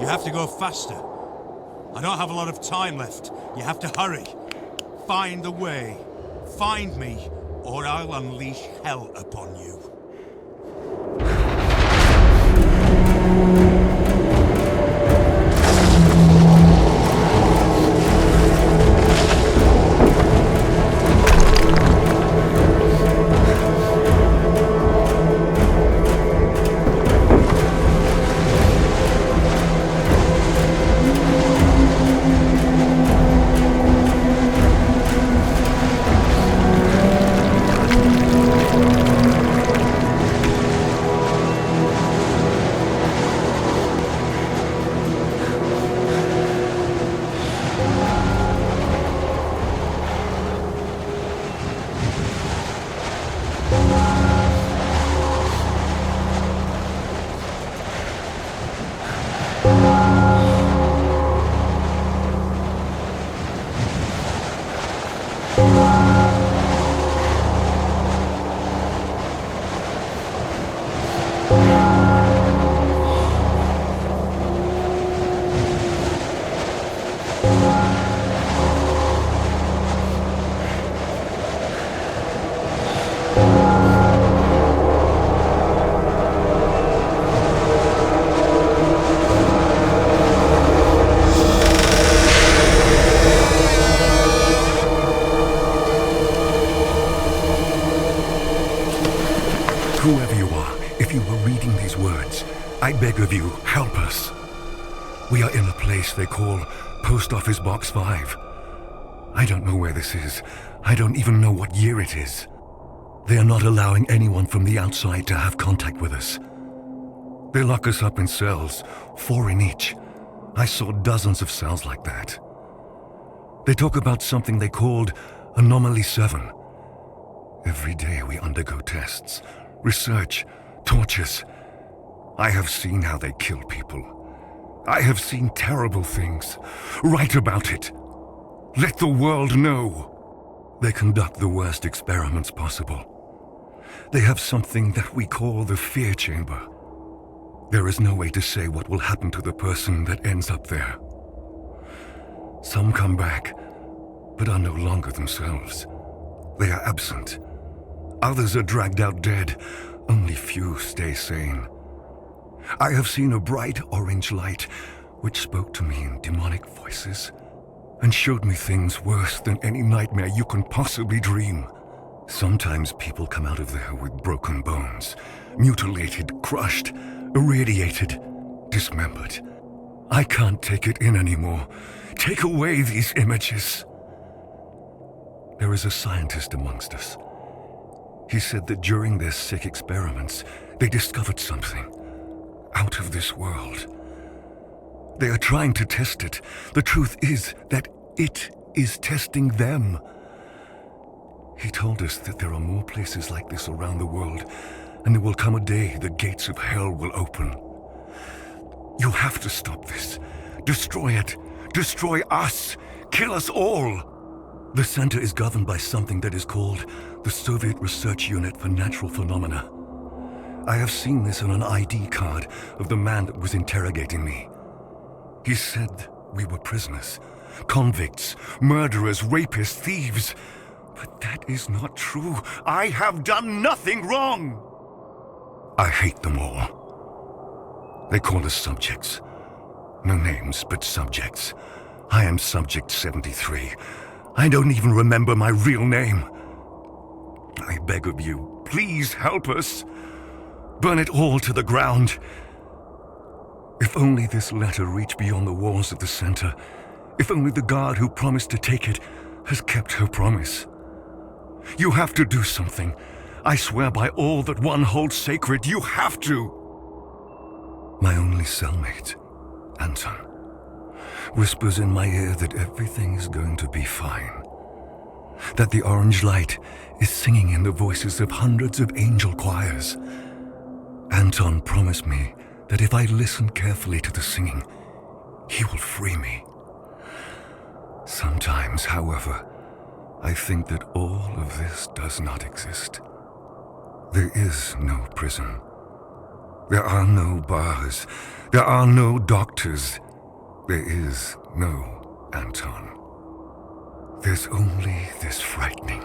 You have to go faster. I don't have a lot of time left. You have to hurry. Find the way. Find me, or I'll unleash hell upon you. Whoever you are, if you were reading these words, I beg of you, help us. We are in a place they call Post Office Box 5. I don't know where this is. I don't even know what year it is. They are not allowing anyone from the outside to have contact with us. They lock us up in cells, 4 in each. I saw dozens of cells like that. They talk about something they called Anomaly 7. Every day we undergo tests, research, tortures. I have seen how they kill people. I have seen terrible things. Write about it. Let the world know. They conduct the worst experiments possible. They have something that we call the fear chamber. There is no way to say what will happen to the person that ends up there. Some come back, but are no longer themselves. They are absent. Others are dragged out dead. Only few stay sane. I have seen a bright orange light which spoke to me in demonic voices and showed me things worse than any nightmare you can possibly dream. Sometimes people come out of there with broken bones, mutilated, crushed, irradiated, dismembered. I can't take it in anymore. Take away these images. There is a scientist amongst us. He said that during their sick experiments, they discovered something out of this world. They are trying to test it. The truth is that it is testing them. He told us that there are more places like this around the world, and there will come a day the gates of hell will open. You have to stop this. Destroy it. Destroy us. Kill us all. The center is governed by something that is called the Soviet Research Unit for Natural Phenomena. I have seen this on an ID card of the man that was interrogating me. He said we were prisoners, convicts, murderers, rapists, thieves. But that is not true. I have done nothing wrong. I hate them all. They call us subjects. No names, but subjects. I am Subject 73. I don't even remember my real name. I beg of you, please help us. Burn it all to the ground. If only this letter reached beyond the walls of the center. If only the guard who promised to take it has kept her promise. You have to do something. I swear by all that one holds sacred, you have to. My only cellmate, Anton, whispers in my ear that everything is going to be fine. That the orange light is singing in the voices of hundreds of angel choirs. Anton promised me that if I listen carefully to the singing, he will free me. Sometimes, however, I think that all of this does not exist. There is no prison. There are no bars. There are no doctors. There is no Anton. There's only this frightening,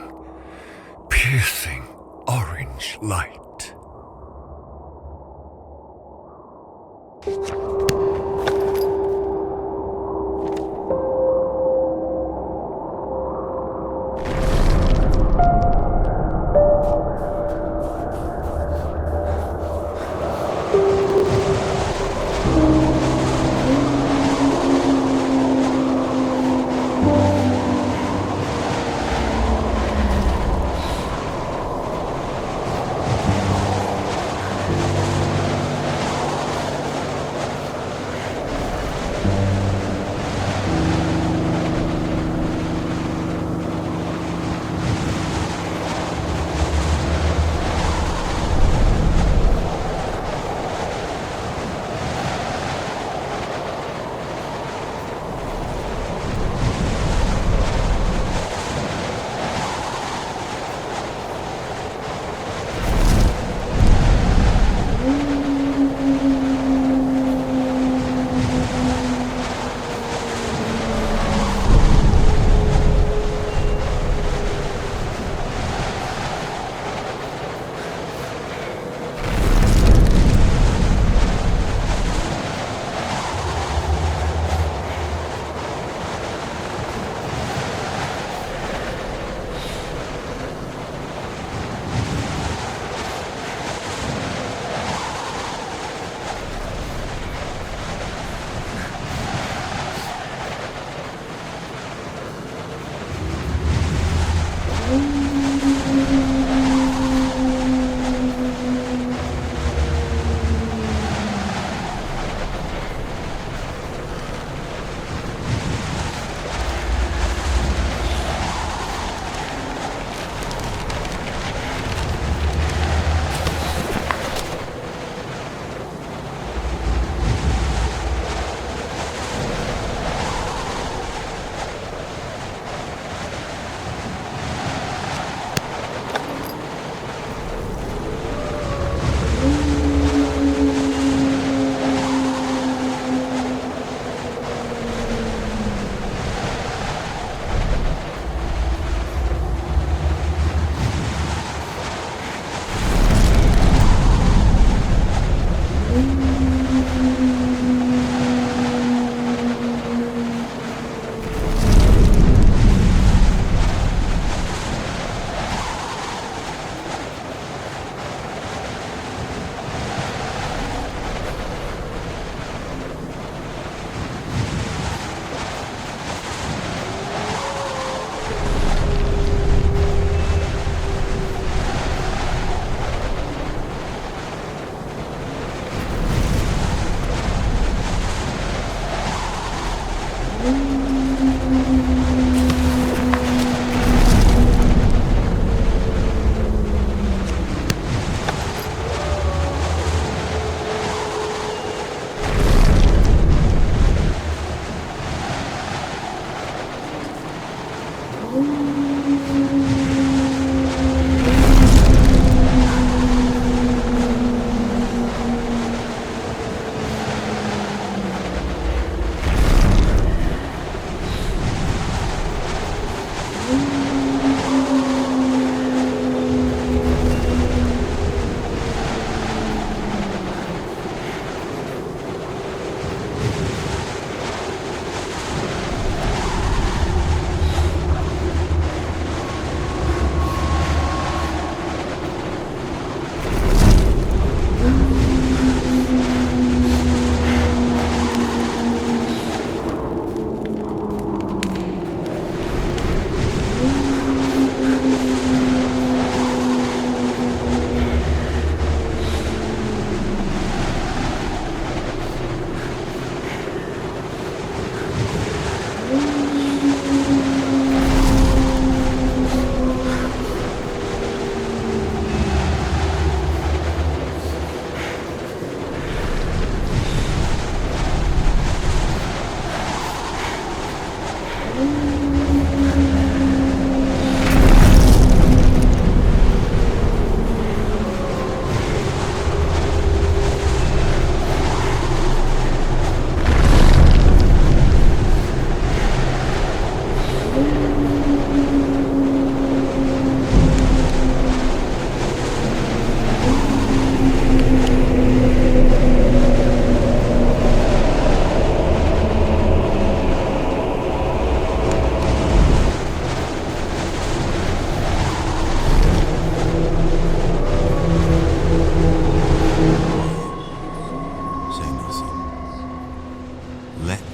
piercing orange light.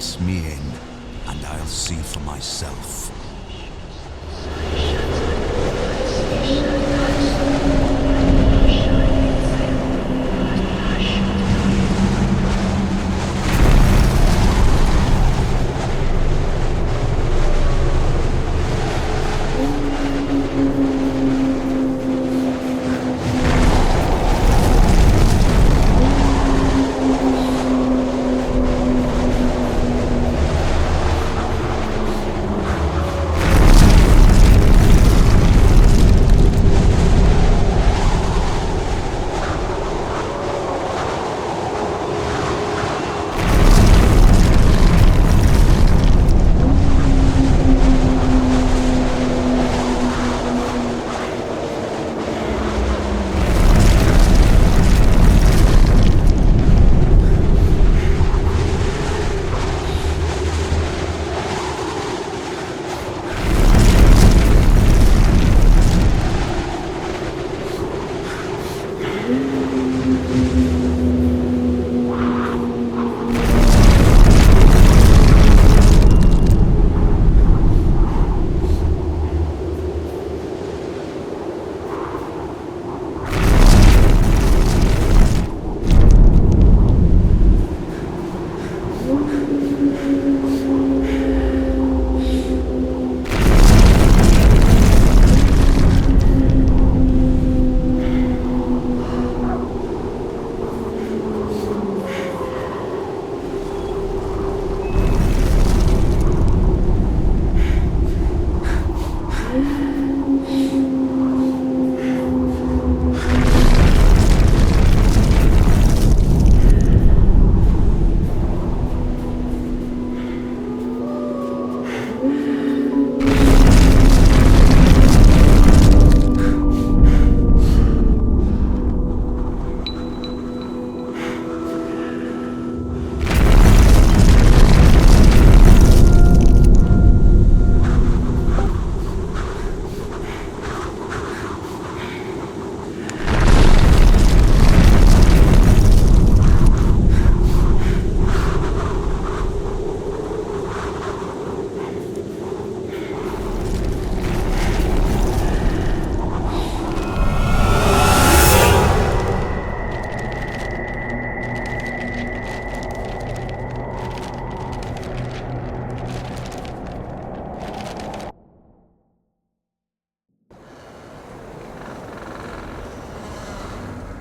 Let me in, and I'll see for myself.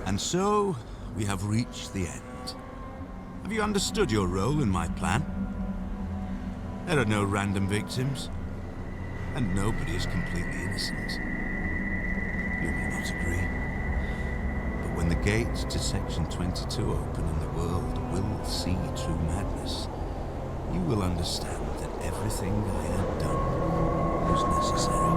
And so, we have reached the end. Have you understood your role in my plan? There are no random victims, and nobody is completely innocent. You may not agree, but when the gates to Section 22 open and the world will see true madness, you will understand that everything I had done was necessary.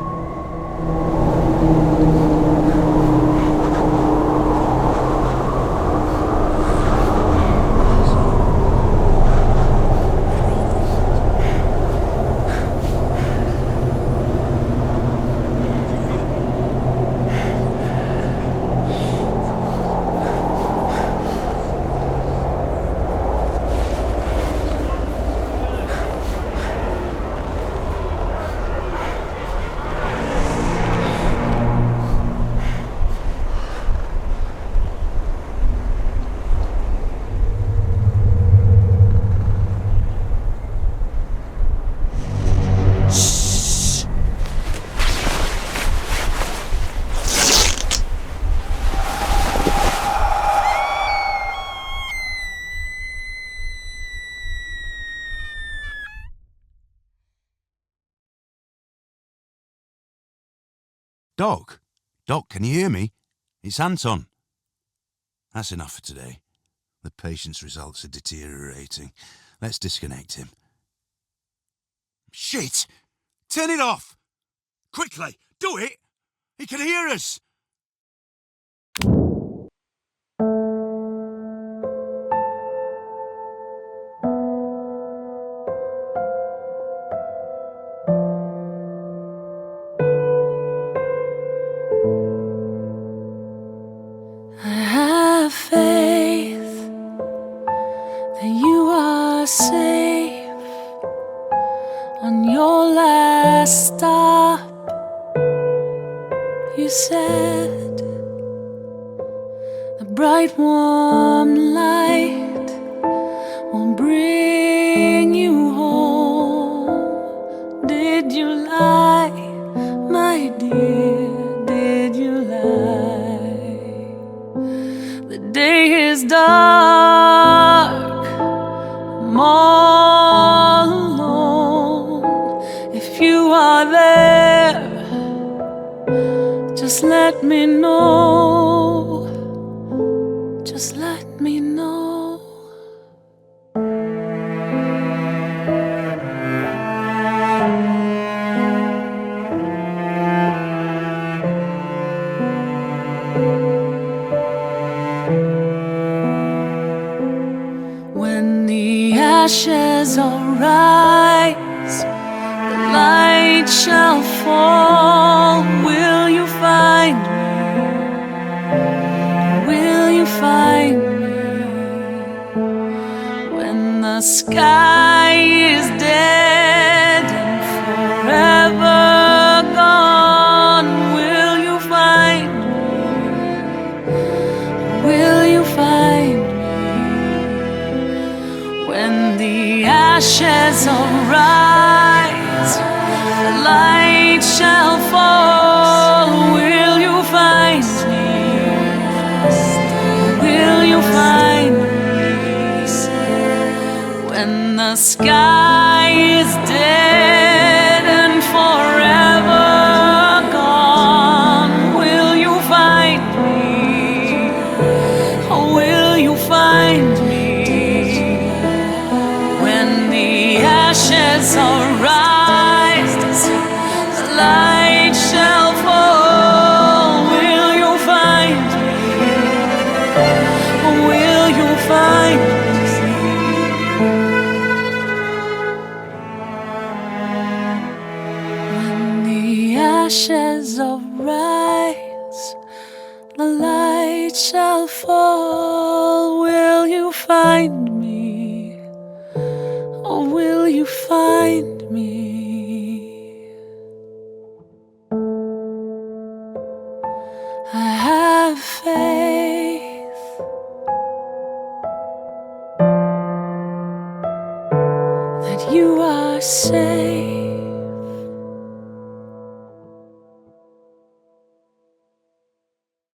Doc? Doc, can you hear me? It's Anton. That's enough for today. The patient's results are deteriorating. Let's disconnect him. Shit! Turn it off! Quickly! Do it! He can hear us! I have faith that you are safe last stop, you said the bright warm light will bring you home. Did you lie, my dear? Did you lie? The day is dark, I'm all alone. If you are there, just let me know. Just let me know. When the ashes arise, the light shall fall. Will you find me? Will you find me? When the sky is dead and forever gone, will you find me? Will you find me? When the ashes arise, the light shall fall. Will you find me? Will you find me? When the sky is dead and forever gone, will you find me? Or will you find me? When the ashes arise, the light shall fall. Will you find me? Or will you find me? When the ashes arise, the light shall fall. Will you find me? Or will you find me? I have faith that you are safe.